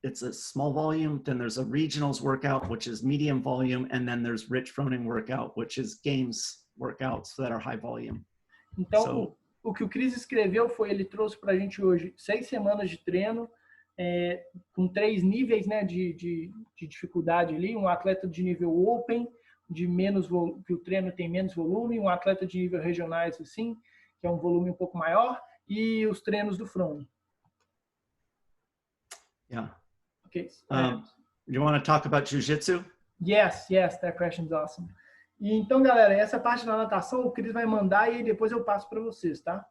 it's a small volume, then there's a regionals workout, which is medium volume, and then there's Rich Froning workout, which is games workouts that are high volume. Então, o que o Chris escreveu foi, ele trouxe para a gente hoje 6 semanas de treino, com 3 níveis, né, de dificuldade ali, um atleta de nível open, que o treino tem menos volume, um atleta de nível regionais, assim, que é um volume um pouco maior, e os treinos do Froning. Yeah. Okay. You want to talk about jiu-jitsu? Yes, that question is awesome. E então, galera, essa parte da natação o Chris vai mandar e depois eu passo para vocês, tá?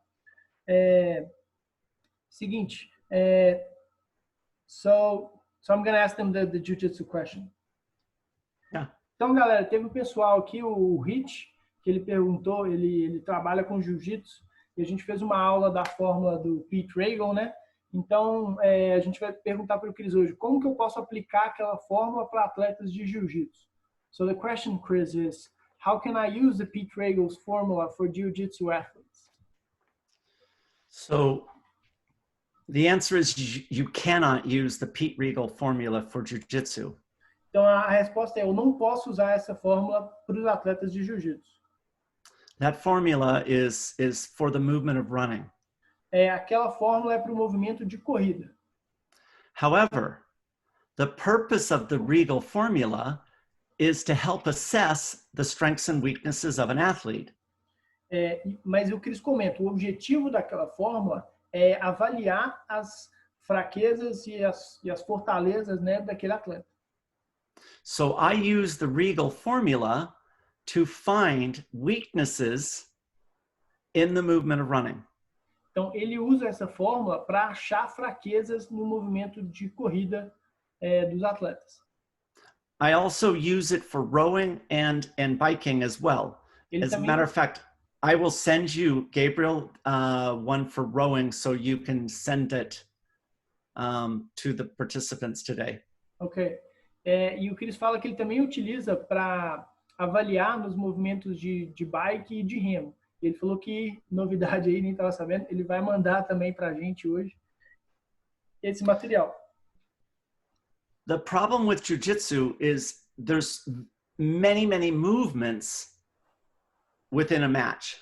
Seguinte, so I'm going to ask them the jiu-jitsu question. Yeah. Então, galera, teve um pessoal aqui, o Rich, que ele perguntou, ele trabalha com jiu-jitsu, e a gente fez uma aula da fórmula do Pete Regal, né? Então, a gente vai perguntar para o Chris hoje, como que eu posso aplicar aquela fórmula para atletas de jiu-jitsu? So the question, Chris, is how can I use the Pete Regel's formula for jiu-jitsu athletes? So the answer is you cannot use the Pete Regal formula for jiu-jitsu. Então, a resposta é, eu não posso usar essa fórmula para os atletas de jiu-jitsu. That formula is for the movement of running. Aquela fórmula é para o movimento de corrida. However, the purpose of the Regal formula is to help assess the strengths and weaknesses of an athlete. Mas o Chris comenta, o objetivo daquela fórmula é avaliar as fraquezas e as fortalezas, né, daquele atleta. So I use the Regal formula to find weaknesses in the movement of running. Então, ele usa essa fórmula para achar fraquezas no movimento de corrida dos atletas. I also use it for rowing and biking as well. As a matter of fact, I will send you, Gabriel, one for rowing so you can send it to the participants today. Ok. E o Chris fala que ele também utiliza para avaliar nos movimentos de bike e de remo. Ele falou que, novidade aí, nem estava sabendo, ele vai mandar também para a gente hoje esse material. The problem with jiu-jitsu is there's many movements within a match.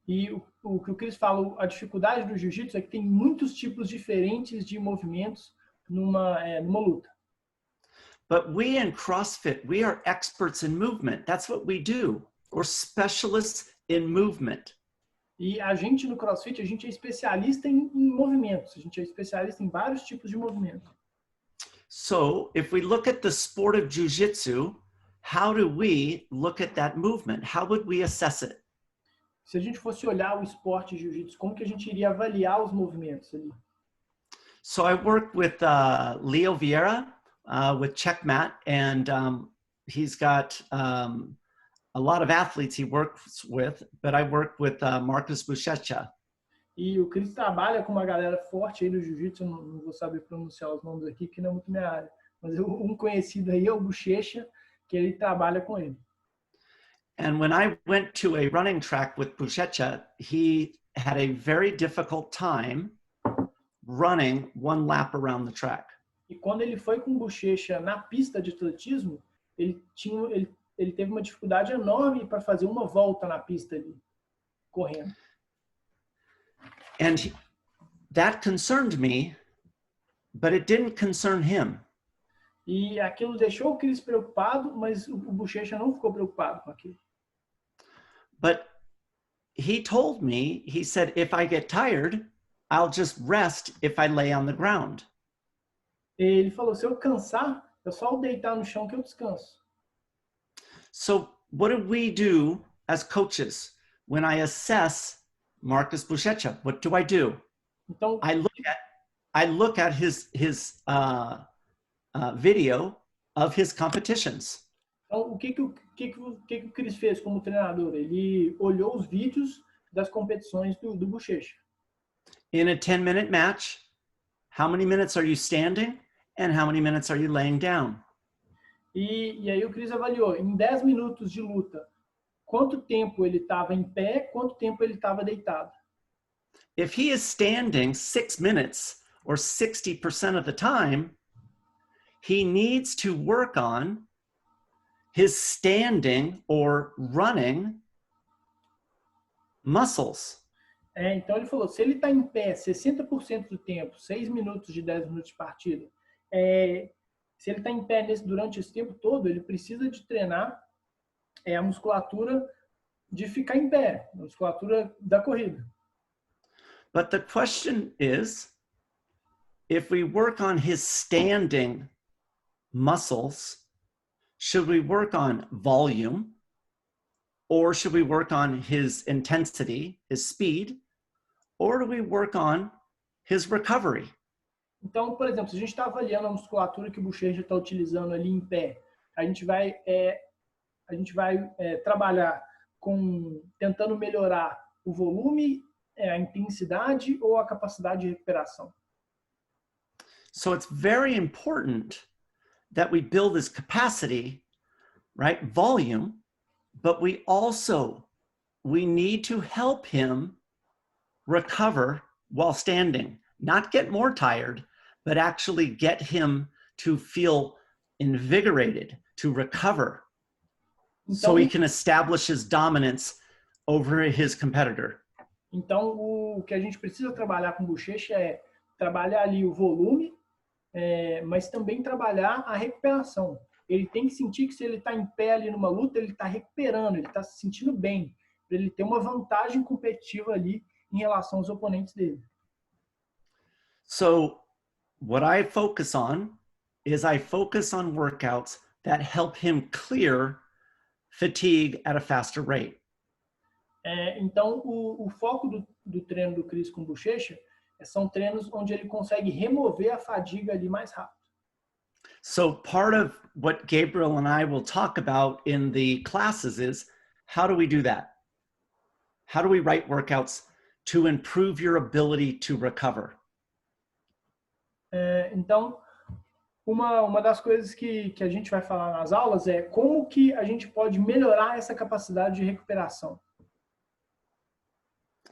E o que o Chris fala, a dificuldade do jiu-jitsu é que tem muitos tipos diferentes de movimentos numa luta. But we in CrossFit, we are experts in movement. That's what we do. We're specialists in movement. E a gente no CrossFit, a gente é especialista em movimentos. A gente é especialista em vários tipos de movimento. So, if we look at the sport of jiu-jitsu, how do we look at that movement? How would we assess it? Se a gente fosse olhar o esporte jiu-jitsu, como que a gente iria avaliar os movimentos ali? So I worked with Leo Vieira with Checkmat, and he's got a lot of athletes he works with, but I work with Marcus Buchecha. E o Chris trabalha com uma galera forte aí no jiu-jitsu, não vou saber pronunciar os nomes aqui, que não é muito minha área. Mas um conhecido aí é o Buchecha, que ele trabalha com ele. And when I went to a running track with Buchecha, he had a very difficult time running one lap around the track. E quando ele foi com o Buchecha na pista de atletismo, ele teve uma dificuldade enorme para fazer uma volta na pista ali, correndo. And that concerned me, but it didn't concern him. E aquilo deixou o Chris preocupado, mas o Buchecha não ficou preocupado com aquilo. But he told me, he said, if I get tired, I'll just rest if I lay on the ground. Ele falou, se eu cansar, é só eu deitar no chão que eu descanso. So what do we do as coaches when I assess Marcus Buchecha? What do? Então, I look at his video of his competitions. Então, o que o Chris fez como treinador? Ele olhou os vídeos das competições do Buchecha. In a 10-minute match, how many minutes are you standing and how many minutes are you laying down? E aí o Chris avaliou, em 10 minutos de luta, quanto tempo ele estava em pé, quanto tempo ele estava deitado. If he is standing 6 minutes or 60% of the time, he needs to work on his standing or running muscles. Então ele falou, se ele está em pé 60% do tempo, 6 minutos de 10 minutos de partida, se ele está em pé durante esse tempo todo, ele precisa de treinar a musculatura de ficar em pé, a musculatura da corrida. But the question is, if we work on his standing muscles, should we work on volume or should we work on his intensity, his speed, or do we work on his recovery? Então, por exemplo, se a gente está avaliando a musculatura que o Buchecha está utilizando ali em pé, a gente vai trabalhar tentando melhorar o volume, a intensidade ou a capacidade de recuperação. So it's very important that we build his capacity, right? Volume, but we need to help him recover while standing, not get more tired, but actually get him to feel invigorated, to recover, so he can establish his dominance over his competitor. Então, o que a gente precisa trabalhar com bochecha é trabalhar ali o volume, mas também trabalhar a recuperação. Ele tem que sentir que se ele está em pé ali numa luta, ele está recuperando, ele está se sentindo bem, para ele ter uma vantagem competitiva ali em relação aos oponentes dele. So what I focus on is I focus on workouts that help him clear fatigue at a faster rate. Então, o foco do treino do Chris com bochecha são treinos onde ele consegue remover a fadiga ali mais rápido. So part of what Gabriel and I will talk about in the classes is, how do we do that? How do we write workouts to improve your ability to recover? Então, uma das coisas que a gente vai falar nas aulas é como que a gente pode melhorar essa capacidade de recuperação.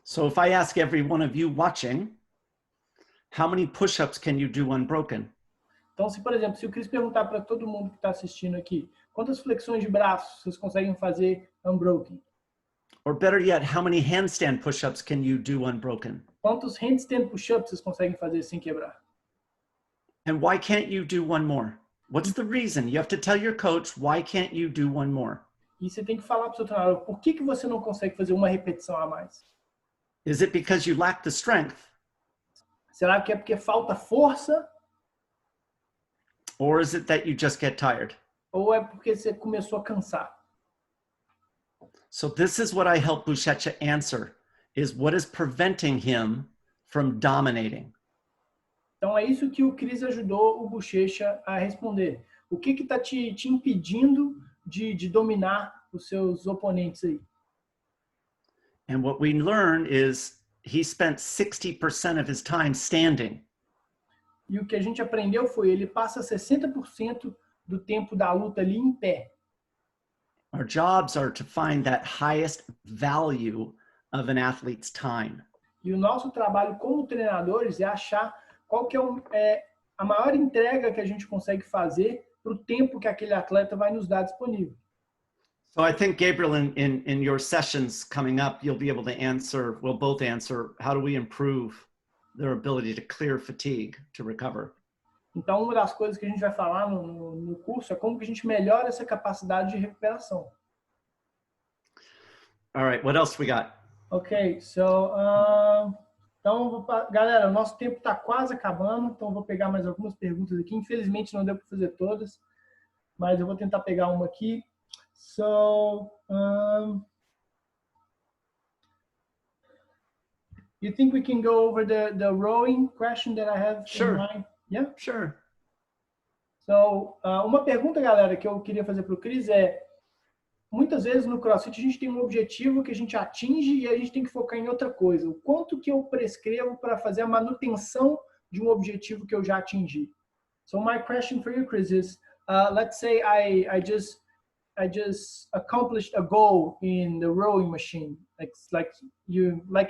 So if I ask every one of you watching, how many push-ups can you do unbroken? Então, se, por exemplo, se o Chris perguntar para todo mundo que está assistindo aqui, quantas flexões de braços vocês conseguem fazer unbroken? Or better yet, how many handstand push-ups can you do unbroken? Quantos handstand push-ups vocês conseguem fazer sem quebrar? And why can't you do one more? What's the reason? You have to tell your coach, why can't you do one more? E você tem que falar para o seu treinador, por que você não consegue fazer uma repetição a mais? Is it because you lack the strength? Será que é porque falta força? Or is it that you just get tired? Ou é porque você começou a cansar? So this is what I help Buchecha answer, is what is preventing him from dominating. Então é isso que o Chris ajudou o Bochecha a responder. O que está te impedindo de dominar os seus oponentes aí? And what we learn is he spent 60% of his time standing. E o que a gente aprendeu foi ele passa 60% do tempo da luta ali em pé. Our jobs are to find that highest value of an athlete's time. E o nosso trabalho como treinadores é achar qual que é a maior entrega que a gente consegue fazer para o tempo que aquele atleta vai nos dar disponível. So I think, Gabriel, in your sessions coming up, you'll be able to answer, we'll both answer, how do we improve their ability to clear fatigue, to recover? Então, uma das coisas que a gente vai falar no curso é como que a gente melhora essa capacidade de recuperação. All right, what else we got? Ok, so, então, galera, o nosso tempo está quase acabando, então eu vou pegar mais algumas perguntas aqui. Infelizmente não deu para fazer todas, mas eu vou tentar pegar uma aqui. So, you think we can go over the rowing question that I have Sure. in mind? Yeah? Sure. So, uma pergunta, galera, que eu queria fazer para o Chris é, muitas vezes no CrossFit a gente tem um objetivo que a gente atinge e a gente tem que focar em outra coisa. O quanto que eu prescrevo para fazer a manutenção de um objetivo que eu já atingi? So my question for you, Chris, is let's say I just accomplished a goal in the rowing machine, like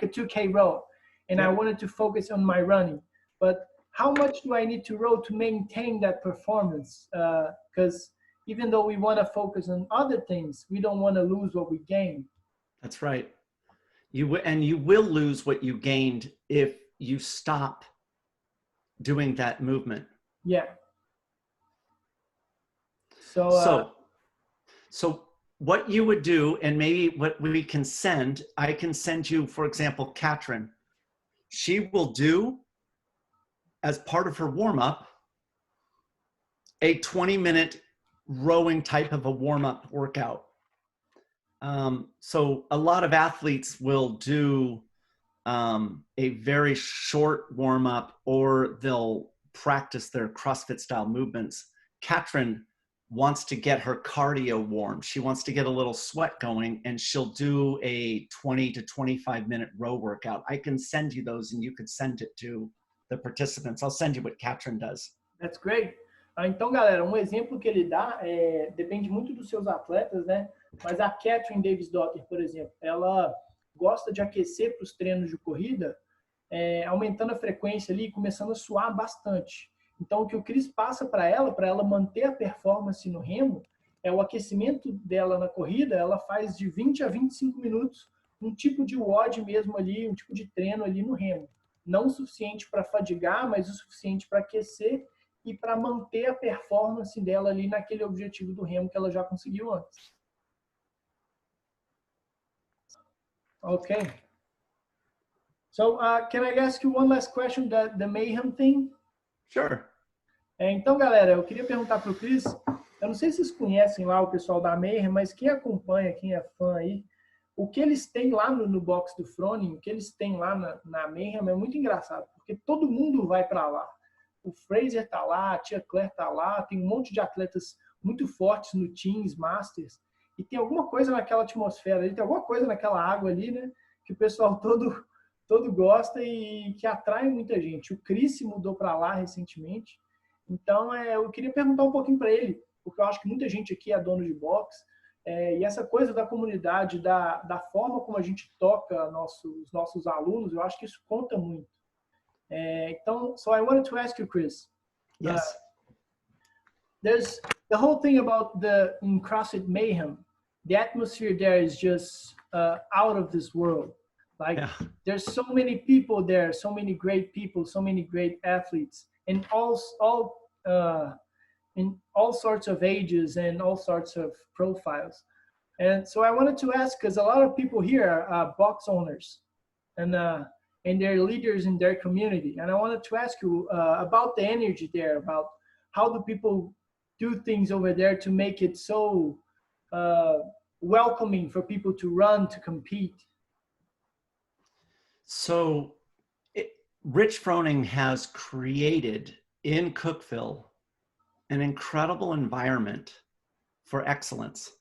a 2K row, and I wanted to focus on my running. But how much do I need to row to maintain that performance? Because even though we want to focus on other things, we don't want to lose what we gained. That's right. You will lose what you gained if you stop doing that movement. Yeah. So what you would do, and maybe what we can send, I can send you, for example, Katrin. She will do, as part of her warm-up, a 20-minute rowing type of a warm-up workout. So a lot of athletes will do a very short warm-up, or they'll practice their CrossFit style movements. Katrin wants to get her cardio warm. She wants to get a little sweat going, and she'll do a 20 to 25 minute row workout. I can send you those, and you could send it to the participants. I'll send you what Katrin does. That's great. Então, galera, um exemplo que ele dá depende muito dos seus atletas, né? Mas a Catherine Davis-Dotter, por exemplo, ela gosta de aquecer para os treinos de corrida, aumentando a frequência ali e começando a suar bastante. Então, o que o Chris passa para ela manter a performance no remo, o aquecimento dela na corrida, ela faz de 20 a 25 minutos, um tipo de WOD mesmo ali, um tipo de treino ali no remo. Não o suficiente para fadigar, mas o suficiente para aquecer e para manter a performance dela ali naquele objetivo do remo que ela já conseguiu antes. Okay. So, can I ask you one last question, the mayhem thing? Sure. Então, galera, eu queria perguntar para o Chris, eu não sei se vocês conhecem lá o pessoal da Mayhem, mas quem acompanha, quem é fã aí, o que eles têm lá no box do Froning, o que eles têm lá na Mayhem é muito engraçado, porque todo mundo vai para lá. O Fraser tá lá, a tia Claire tá lá, tem um monte de atletas muito fortes no Teams, Masters, e tem alguma coisa naquela atmosfera ali, tem alguma coisa naquela água ali, né, que o pessoal todo gosta e que atrai muita gente. O Chris se mudou para lá recentemente, então eu queria perguntar um pouquinho para ele, porque eu acho que muita gente aqui é dono de box, e essa coisa da comunidade, da forma como a gente toca os nossos alunos, eu acho que isso conta muito. Então, so I wanted to ask you, Chris. Yes. There's the whole thing about in CrossFit Mayhem, the atmosphere there is just out of this world. Like, there's so many people there, so many great people, so many great athletes, and in all sorts of ages and all sorts of profiles. And so I wanted to ask, because a lot of people here are box owners and they're leaders in their community. And I wanted to ask you about the energy there, about how do people do things over there to make it so welcoming for people to run, to compete. So Rich Froning has created in Cookeville an incredible environment for excellence.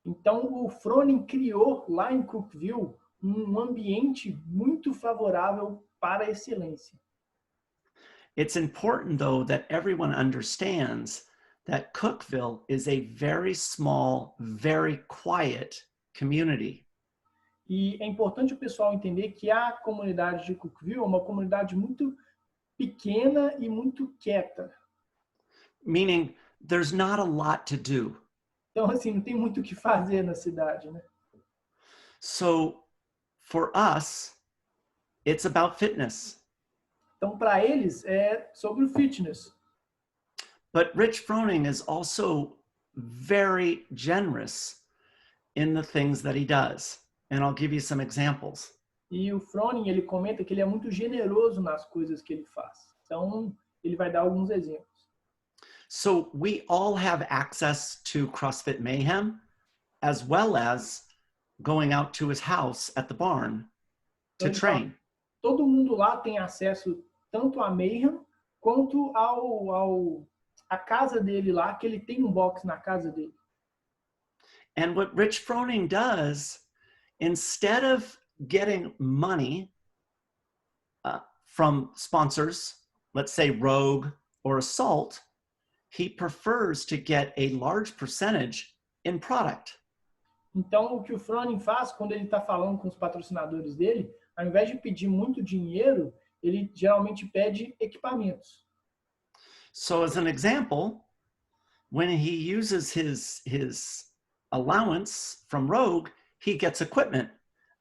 Então, o Froning criou lá em Cookeville ambiente muito favorável para a excelência. It's important, though, that everyone understands that Cookeville is a very small, very quiet community. E é importante o pessoal entender que a comunidade de Cookeville é uma comunidade muito pequena e muito quieta. Meaning, there's not a lot to do. Então, assim, não tem muito o que fazer na cidade, né? So, for us, it's about fitness. Então, para eles, é sobre o fitness. But Rich Froning is also very generous in the things that he does. And I'll give you some examples. E o Froning, ele comenta que ele é muito generoso nas coisas que ele faz. Então, ele vai dar alguns exemplos. So we all have access to CrossFit Mayhem, as well as going out to his house at the barn to train. Todo mundo lá tem acesso tanto a Mayhem quanto a casa dele lá, que ele tem box na casa dele. And what Rich Froning does, instead of getting money from sponsors, let's say Rogue or Assault, he prefers to get a large percentage in product. Então, o que o Froning faz quando ele está falando com os patrocinadores dele, ao invés de pedir muito dinheiro, ele geralmente pede equipamentos. So as an example, when he uses his allowance from Rogue, he gets equipment,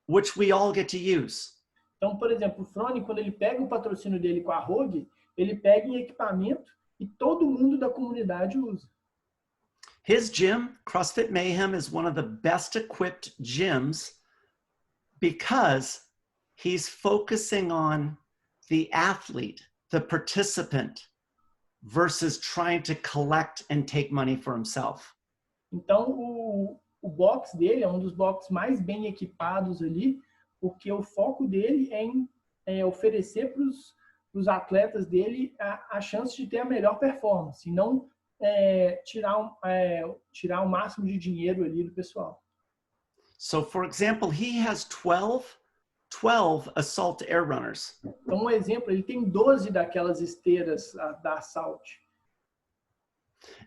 which we all get to use. Então, por exemplo, o Froning, quando ele pega o patrocínio dele com a Rogue, ele pega em equipamento e todo mundo da comunidade usa. His gym, CrossFit Mayhem, is one of the best equipped gyms because he's focusing on the athlete, the participant, versus trying to collect and take money for himself. Então, o box dele é um dos boxes mais bem equipados ali, porque o foco dele é em oferecer para os atletas dele a chance de ter a melhor performance, e não tirar o máximo de dinheiro ali do pessoal. So, for example, he has 12 12 assault air runners. Então, um exemplo, ele tem 12 daquelas esteiras da Assault.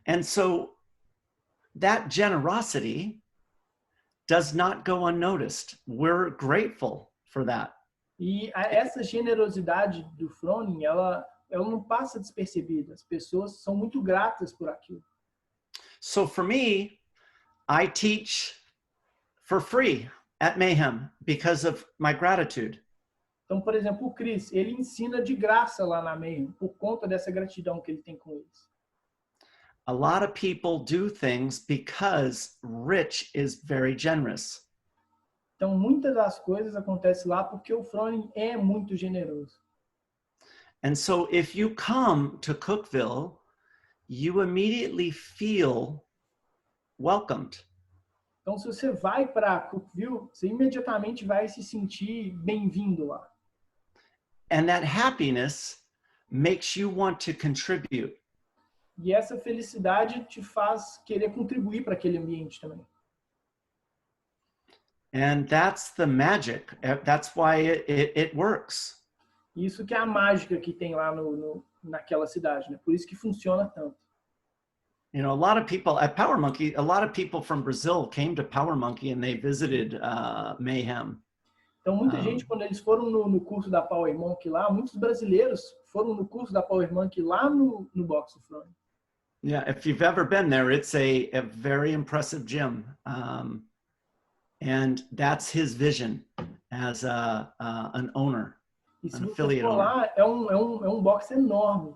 And so that generosity does not go unnoticed. We're grateful for that. E essa generosidade do Froning, ela não passa despercebida. As pessoas são muito gratas por aquilo. So for me, I teach for free at Mayhem because of my gratitude. Então, por exemplo, o Chris, ele ensina de graça lá na Mayhem por conta dessa gratidão que ele tem com eles. A lot of people do things because Rich is very generous. Então, muitas das coisas acontecem lá porque o Froning é muito generoso. And so if you come to Cookeville, you immediately feel welcomed. Então, se você vai para Cookeville, você imediatamente vai se sentir bem-vindo lá. And that happiness makes you want to contribute. E essa felicidade te faz querer contribuir para aquele ambiente também. And that's the magic. That's why it works. Isso que é a mágica que tem lá naquela cidade, né? Por isso que funciona tanto. You know, a lot of people at Power Monkey, a lot of people from Brazil came to Power Monkey and they visited Mayhem. Então, muita gente, quando eles foram no curso da Power Monkey lá, muitos brasileiros foram no curso da Power Monkey lá no Box of Froning. Yeah, if you've ever been there, it's a very impressive gym. And that's his vision as an owner, E se an você affiliate for owner. lá, é um box enorme.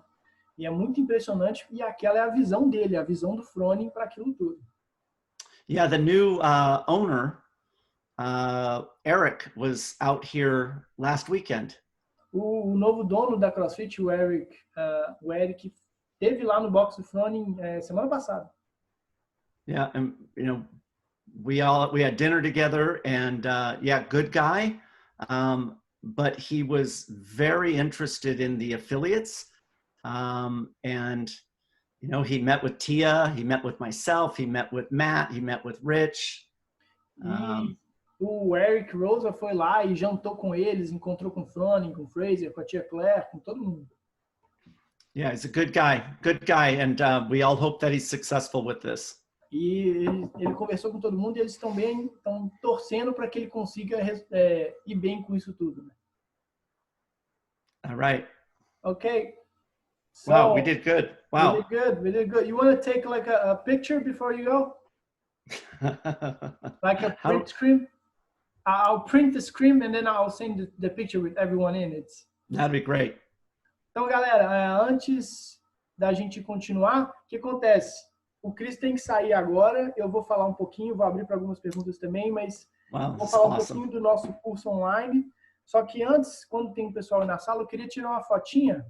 E é muito impressionante. E aquela é a visão dele, a visão do Froning para aquilo tudo. Yeah, the new owner, Eric, was out here last weekend. O novo dono da CrossFit, o Eric, esteve lá no box do Froning semana passada. Yeah, and you know, we had dinner together, and yeah, good guy, but he was very interested in the affiliates, and you know, he met with Tia, he met with myself, he met with Matt, he met with Rich. O Eric Rosa foi lá e jantou com eles, encontrou com o Froning, com o Fraser, com a tia Claire, com todo mundo. Yeah, he's a good guy, and we all hope that he's successful with this. E ele conversou com todo mundo e eles estão torcendo para que ele consiga ir bem com isso tudo. Né? All right. Okay. So, wow, we did good. Wow. We did good. You want to take like a picture before you go? Like a print screen? I'll print the screen and then I'll send the picture with everyone in it. That'd be great. Então, galera, antes da gente continuar, o que acontece? O Chris tem que sair agora, eu vou falar um pouquinho, vou abrir para algumas perguntas também, mas vou falar um pouquinho do nosso curso online. Só que antes, quando tem o pessoal na sala, eu queria tirar uma fotinha.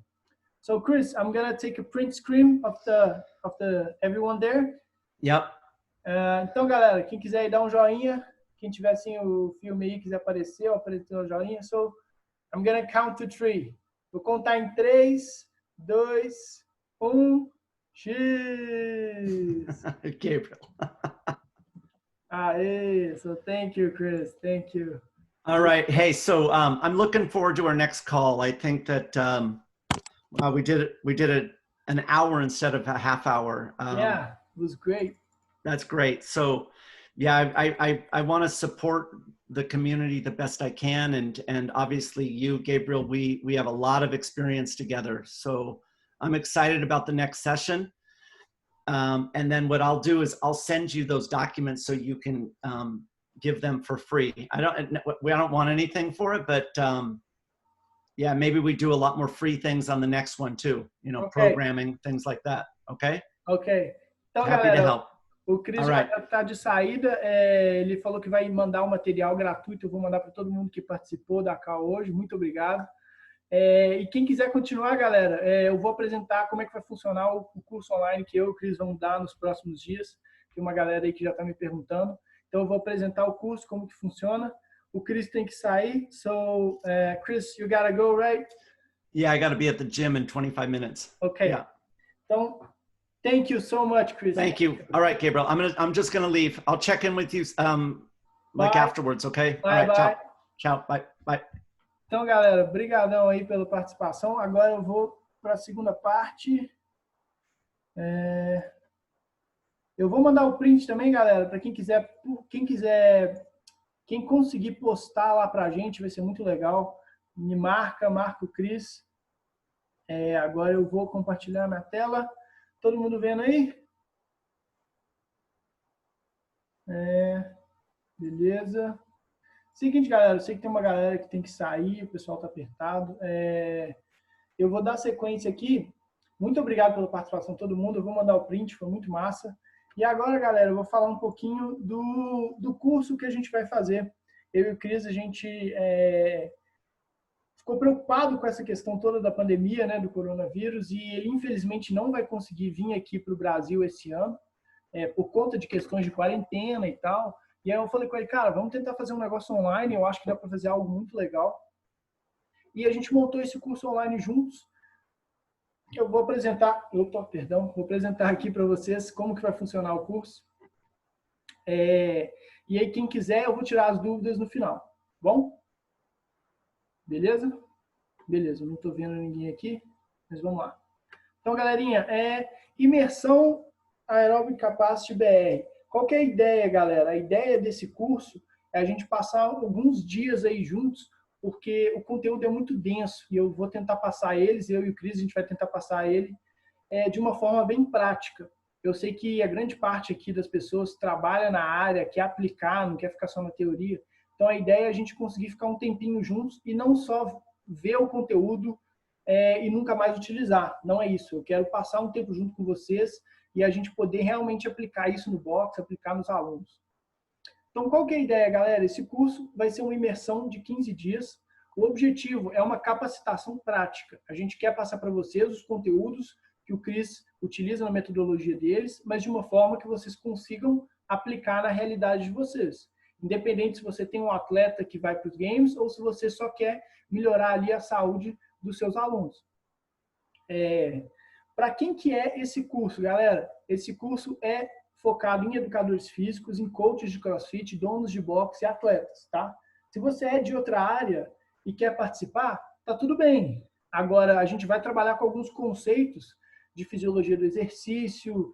So, Chris, I'm gonna take a print screen of the everyone there. Yep. Então, galera, quem quiser aí dar um joinha, quem tiver assim o filme aí, quiser aparecer o joinha. So, I'm gonna count to 3. Vou contar em 3, 2, 1, X! Gabriel. So thank you, Chris. Thank you. All right. Hey, so I'm looking forward to our next call. I think that we did an hour instead of a half hour. Yeah, it was great. That's great. So yeah, I want to support the community the best I can. And obviously you, Gabriel, we have a lot of experience together. So I'm excited about the next session. And then what I'll do is I'll send you those documents so you can give them for free. I don't want anything for it, but yeah, maybe we do a lot more free things on the next one too. You know, programming, things like that. Okay? Okay. Então, happy galera, to help. O Chris já está de saída. Ele falou que vai mandar um material gratuito. Eu vou mandar para todo mundo que participou da call hoje. Muito obrigado. E quem quiser continuar, galera, eu vou apresentar como é que vai funcionar o curso online que eu e o Chris vamos dar nos próximos dias. Tem uma galera aí que já está me perguntando. Então, eu vou apresentar o curso, como que funciona. O Chris tem que sair. So, Chris, you gotta go, right? Yeah, I gotta be at the gym in 25 minutes. Okay. Yeah. Então, thank you so much, Chris. Thank you. All right, Gabriel. I'm just gonna leave. I'll check in with you like afterwards, okay? Bye, all right, bye. ciao. Tchau, bye, bye. Então, galera, brigadão aí pela participação. Agora eu vou para a segunda parte. Eu vou mandar o print também, galera, para quem conseguir postar lá para a gente, vai ser muito legal. Me marca o Cris. Agora eu vou compartilhar na tela. Todo mundo vendo aí? Beleza. Seguinte, galera, eu sei que tem uma galera que tem que sair, o pessoal está apertado. Eu vou dar sequência aqui. Muito obrigado pela participação de todo mundo. Eu vou mandar o print, foi muito massa. E agora, galera, eu vou falar um pouquinho do curso que a gente vai fazer. Eu e o Cris, a gente ficou preocupado com essa questão toda da pandemia, né, do coronavírus, e ele, infelizmente, não vai conseguir vir aqui para o Brasil esse ano, por conta de questões de quarentena e tal. E aí eu falei com ele, cara, vamos tentar fazer um negócio online, eu acho que dá para fazer algo muito legal. E a gente montou esse curso online juntos. Eu vou apresentar, vou apresentar aqui para vocês como que vai funcionar o curso. E aí, quem quiser, eu vou tirar as dúvidas no final. Bom? Beleza? Beleza, não estou vendo ninguém aqui, mas vamos lá. Então, galerinha, imersão Aerobic Capacity BR. Qual que é a ideia, galera? A ideia desse curso é a gente passar alguns dias aí juntos, porque o conteúdo é muito denso e eu vou tentar passar eles, eu e o Cris, a gente vai tentar passar ele de uma forma bem prática. Eu sei que a grande parte aqui das pessoas trabalha na área, quer aplicar, não quer ficar só na teoria. Então, a ideia é a gente conseguir ficar um tempinho juntos e não só ver o conteúdo e nunca mais utilizar. Não é isso. Eu quero passar um tempo junto com vocês e a gente poder realmente aplicar isso no box, aplicar nos alunos. Então, qual que é a ideia, galera? Esse curso vai ser uma imersão de 15 dias. O objetivo é uma capacitação prática. A gente quer passar para vocês os conteúdos que o Cris utiliza na metodologia deles, mas de uma forma que vocês consigam aplicar na realidade de vocês. Independente se você tem um atleta que vai para os games ou se você só quer melhorar ali a saúde dos seus alunos. Para quem que é esse curso, galera? Esse curso é focado em educadores físicos, em coaches de crossfit, donos de boxe e atletas, tá? Se você é de outra área e quer participar, tá tudo bem. Agora, a gente vai trabalhar com alguns conceitos de fisiologia do exercício,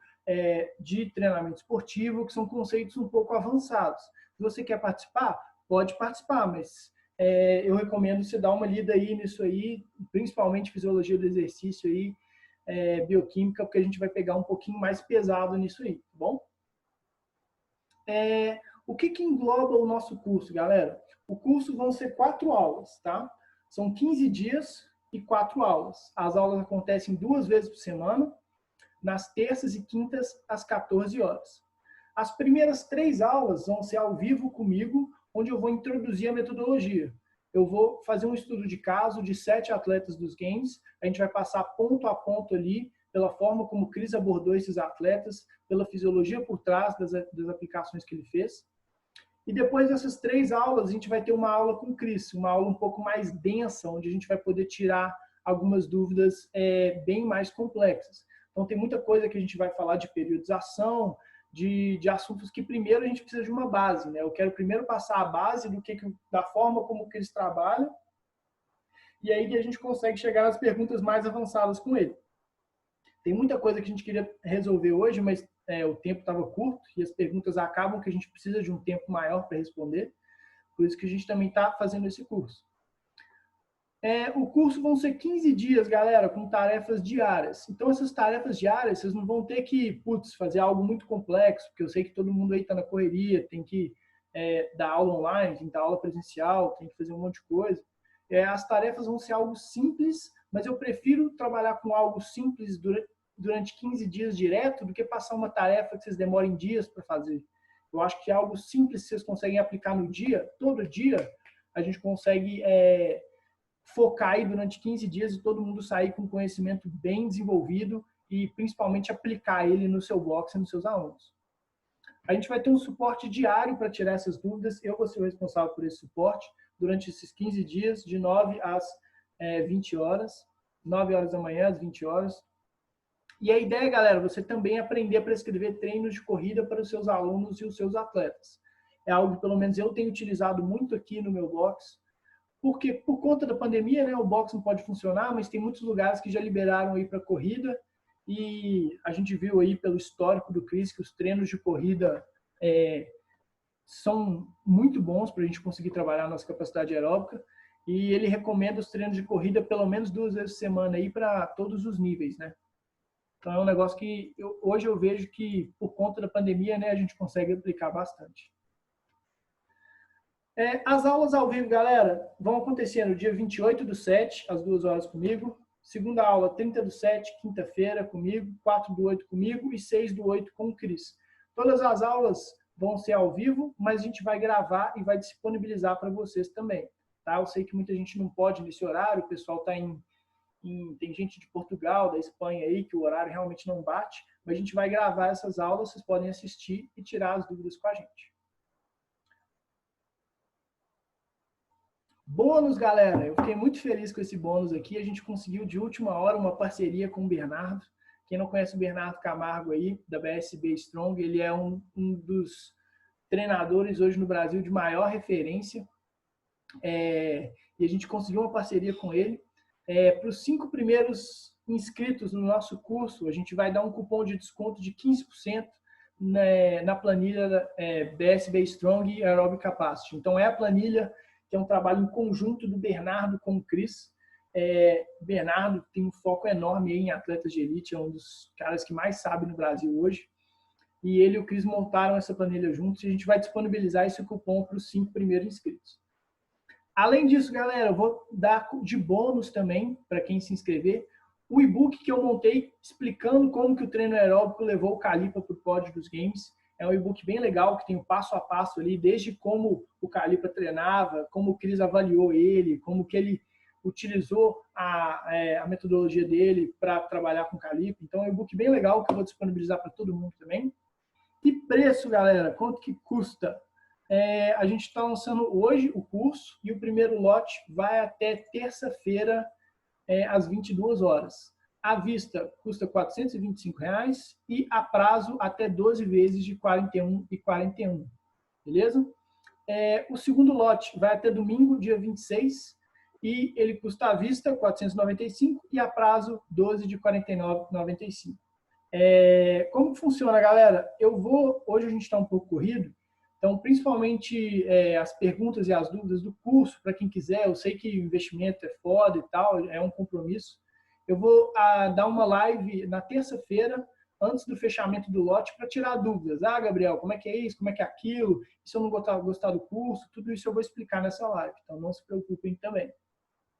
de treinamento esportivo, que são conceitos um pouco avançados. Se você quer participar, pode participar, mas eu recomendo você dar uma lida aí nisso aí, principalmente fisiologia do exercício aí, bioquímica, porque a gente vai pegar um pouquinho mais pesado nisso aí, tá bom? O que engloba o nosso curso, galera? O curso vão ser 4 aulas, tá? São 15 dias e 4 aulas. As aulas acontecem 2 vezes por semana, nas terças e quintas, às 14 horas. As primeiras 3 aulas vão ser ao vivo comigo, onde eu vou introduzir a metodologia. Eu vou fazer um estudo de caso de 7 atletas dos games. A gente vai passar ponto a ponto ali, pela forma como o Cris abordou esses atletas, pela fisiologia por trás das aplicações que ele fez. E depois dessas 3 aulas, a gente vai ter uma aula com o Cris, uma aula um pouco mais densa, onde a gente vai poder tirar algumas dúvidas bem mais complexas. Então, tem muita coisa que a gente vai falar de periodização, de assuntos que primeiro a gente precisa de uma base, né? Eu quero primeiro passar a base da forma como que eles trabalham, e aí que a gente consegue chegar nas perguntas mais avançadas com ele. Tem muita coisa que a gente queria resolver hoje, mas o tempo estava curto e as perguntas acabam que a gente precisa de um tempo maior para responder. Por isso que a gente também está fazendo esse curso. O curso vão ser 15 dias, galera, com tarefas diárias. Então, essas tarefas diárias, vocês não vão ter que, fazer algo muito complexo, porque eu sei que todo mundo aí está na correria, tem que dar aula online, tem que dar aula presencial, tem que fazer um monte de coisa. As tarefas vão ser algo simples, mas eu prefiro trabalhar com algo simples durante 15 dias direto do que passar uma tarefa que vocês demorem dias para fazer. Eu acho que é algo simples que vocês conseguem aplicar no dia, todo dia, a gente consegue focar aí durante 15 dias e todo mundo sair com conhecimento bem desenvolvido e principalmente aplicar ele no seu box e nos seus alunos. A gente vai ter um suporte diário para tirar essas dúvidas. Eu vou ser o responsável por esse suporte durante esses 15 dias, de 9 às 20 horas. 9 horas da manhã às 20 horas. E a ideia, galera, você também aprender a prescrever treinos de corrida para os seus alunos e os seus atletas. é algo que pelo menos eu tenho utilizado muito aqui no meu box, porque por conta da pandemia, né, o box não pode funcionar, mas tem muitos lugares que já liberaram aí para corrida, e a gente viu aí pelo histórico do Chris que os treinos de corrida são muito bons para a gente conseguir trabalhar a nossa capacidade aeróbica, e ele recomenda os treinos de corrida pelo menos 2 vezes por semana aí para todos os níveis, né? Então é um negócio que hoje eu vejo que por conta da pandemia, né, a gente consegue aplicar bastante. As aulas ao vivo, galera, vão acontecer no dia 28/7, às 2 horas comigo. Segunda aula, 30/7, quinta-feira, comigo. 4/8 comigo e 6/8 com o Cris. Todas as aulas vão ser ao vivo, mas a gente vai gravar e vai disponibilizar para vocês também. Tá? Eu sei que muita gente não pode nesse horário, o pessoal está tem gente de Portugal, da Espanha aí, que o horário realmente não bate, mas a gente vai gravar essas aulas, vocês podem assistir e tirar as dúvidas com a gente. Bônus, galera, eu fiquei muito feliz com esse bônus aqui. A gente conseguiu de última hora uma parceria com o Bernardo. Quem não conhece o Bernardo Camargo aí, da BSB Strong, ele é um dos treinadores hoje no Brasil de maior referência. E a gente conseguiu uma parceria com ele. Para os 5 primeiros inscritos no nosso curso, a gente vai dar um cupom de desconto de 15% na planilha BSB Strong Aerobic Capacity. Então, é a planilha que é um trabalho em conjunto do Bernardo com o Chris. Bernardo tem um foco enorme em atletas de elite, é um dos caras que mais sabe no Brasil hoje. E ele e o Chris montaram essa planilha juntos e a gente vai disponibilizar esse cupom para os 5 primeiros inscritos. Além disso, galera, eu vou dar de bônus também, para quem se inscrever, o e-book que eu montei explicando como que o treino aeróbico levou o Calipa para o pódio dos games. É um e-book bem legal, que tem um passo a passo ali, desde como o Calipa treinava, como o Chris avaliou ele, como que ele utilizou a metodologia dele para trabalhar com o Calipa. Então, é um e-book bem legal que eu vou disponibilizar para todo mundo também. E preço, galera, quanto que custa? A gente está lançando hoje o curso e o primeiro lote vai até terça-feira, às 22 horas. À vista custa R$ 425 e a prazo até 12 vezes de R$ 41,41. Beleza? O segundo lote vai até domingo, dia 26, e ele custa à vista R$ 495 e a prazo 12 de R$ 49,95. Como funciona, galera? Hoje a gente está um pouco corrido, então principalmente as perguntas e as dúvidas do curso, para quem quiser, eu sei que o investimento é foda e tal, é um compromisso. Eu vou dar uma live na terça-feira, antes do fechamento do lote, para tirar dúvidas. Gabriel, como é que é isso? Como é que é aquilo? E se eu não gostar do curso? Tudo isso eu vou explicar nessa live, então não se preocupem também.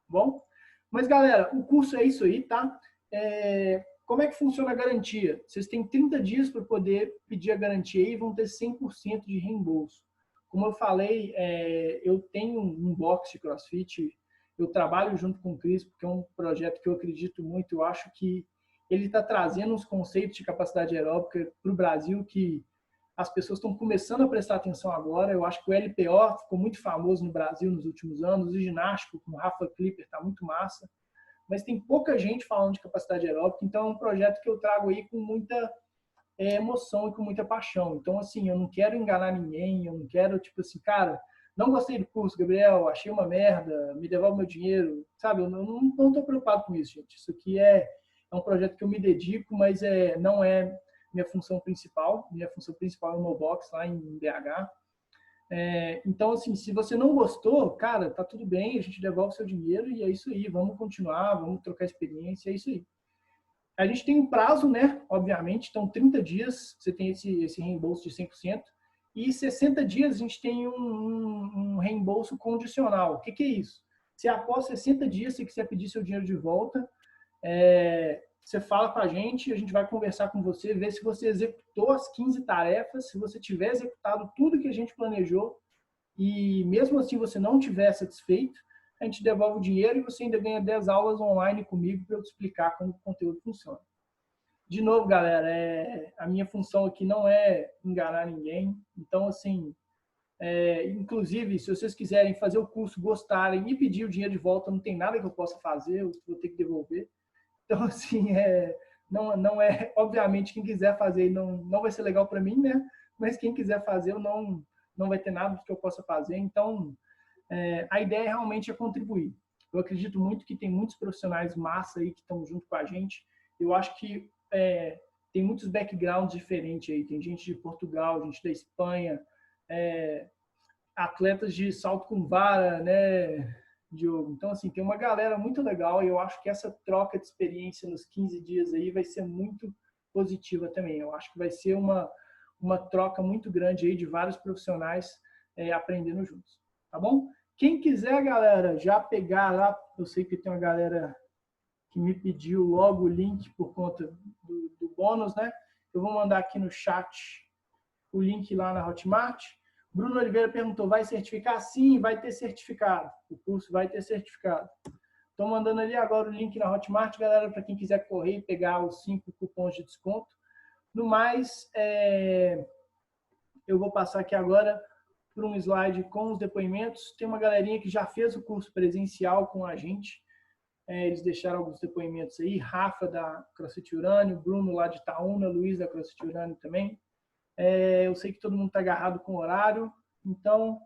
Bom? Mas, galera, o curso é isso aí, tá? Como é que funciona a garantia? Vocês têm 30 dias para poder pedir a garantia e vão ter 100% de reembolso. Como eu falei, eu tenho um box de CrossFit, eu trabalho junto com o Chris, porque é um projeto que eu acredito muito. Eu acho que ele está trazendo uns conceitos de capacidade aeróbica para o Brasil que as pessoas estão começando a prestar atenção agora. Eu acho que o LPO ficou muito famoso no Brasil nos últimos anos, o ginástico com o Rafa Clipper está muito massa, mas tem pouca gente falando de capacidade aeróbica, então é um projeto que eu trago aí com muita emoção e com muita paixão. Então, assim, eu não quero enganar ninguém, eu não quero, tipo assim, cara, não gostei do curso, Gabriel, achei uma merda, me devolve meu dinheiro, sabe? Eu não estou preocupado com isso, gente. Isso aqui é um projeto que eu me dedico, mas não é minha função principal. Minha função principal é o meu box lá em BH. Então, assim, se você não gostou, cara, tá tudo bem, a gente devolve seu dinheiro e é isso aí. Vamos continuar, vamos trocar experiência, é isso aí. A gente tem um prazo, né? Obviamente, então 30 dias você tem esse reembolso de 100%. E 60 dias a gente tem um reembolso condicional. O que é isso? Se após 60 dias você quiser pedir seu dinheiro de volta, você fala com a gente vai conversar com você, ver se você executou as 15 tarefas, se você tiver executado tudo que a gente planejou e mesmo assim você não tiver satisfeito, a gente devolve o dinheiro e você ainda ganha 10 aulas online comigo para eu te explicar como o conteúdo funciona. De novo, galera, a minha função aqui não é enganar ninguém. Então, assim, inclusive, se vocês quiserem fazer o curso, gostarem e pedir o dinheiro de volta, não tem nada que eu possa fazer, eu vou ter que devolver. Então, assim, não é, obviamente, quem quiser fazer não vai ser legal para mim, né? Mas quem quiser fazer, eu não não vai ter nada que eu possa fazer. Então, a ideia realmente é contribuir. Eu acredito muito que tem muitos profissionais massa aí que estão junto com a gente. Eu acho que tem muitos backgrounds diferentes aí. Tem gente de Portugal, gente da Espanha, atletas de salto com vara, né, Diogo? Então, assim, tem uma galera muito legal e eu acho que essa troca de experiência nos 15 dias aí vai ser muito positiva também. Eu acho que vai ser uma troca muito grande aí de vários profissionais aprendendo juntos. Tá bom? Quem quiser, galera, já pegar lá, eu sei que tem uma galera que me pediu logo o link por conta do bônus, né? Eu vou mandar aqui no chat o link lá na Hotmart. Bruno Oliveira perguntou, vai certificar? Sim, vai ter certificado. O curso vai ter certificado. Estou mandando ali agora o link na Hotmart, galera, para quem quiser correr e pegar os 5 cupons de desconto. No mais, eu vou passar aqui agora por um slide com os depoimentos. Tem uma galerinha que já fez o curso presencial com a gente. Eles deixaram alguns depoimentos aí. Rafa, da CrossFit Urânio, Bruno, lá de Itaúna, Luiz, da CrossFit Urânio também. Eu sei que todo mundo está agarrado com o horário, então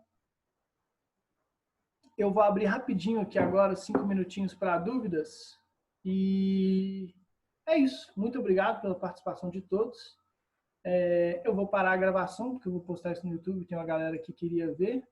eu vou abrir rapidinho aqui agora, 5 minutinhos para dúvidas. E é isso. Muito obrigado pela participação de todos. Eu vou parar a gravação, porque eu vou postar isso no YouTube, tem uma galera que queria ver.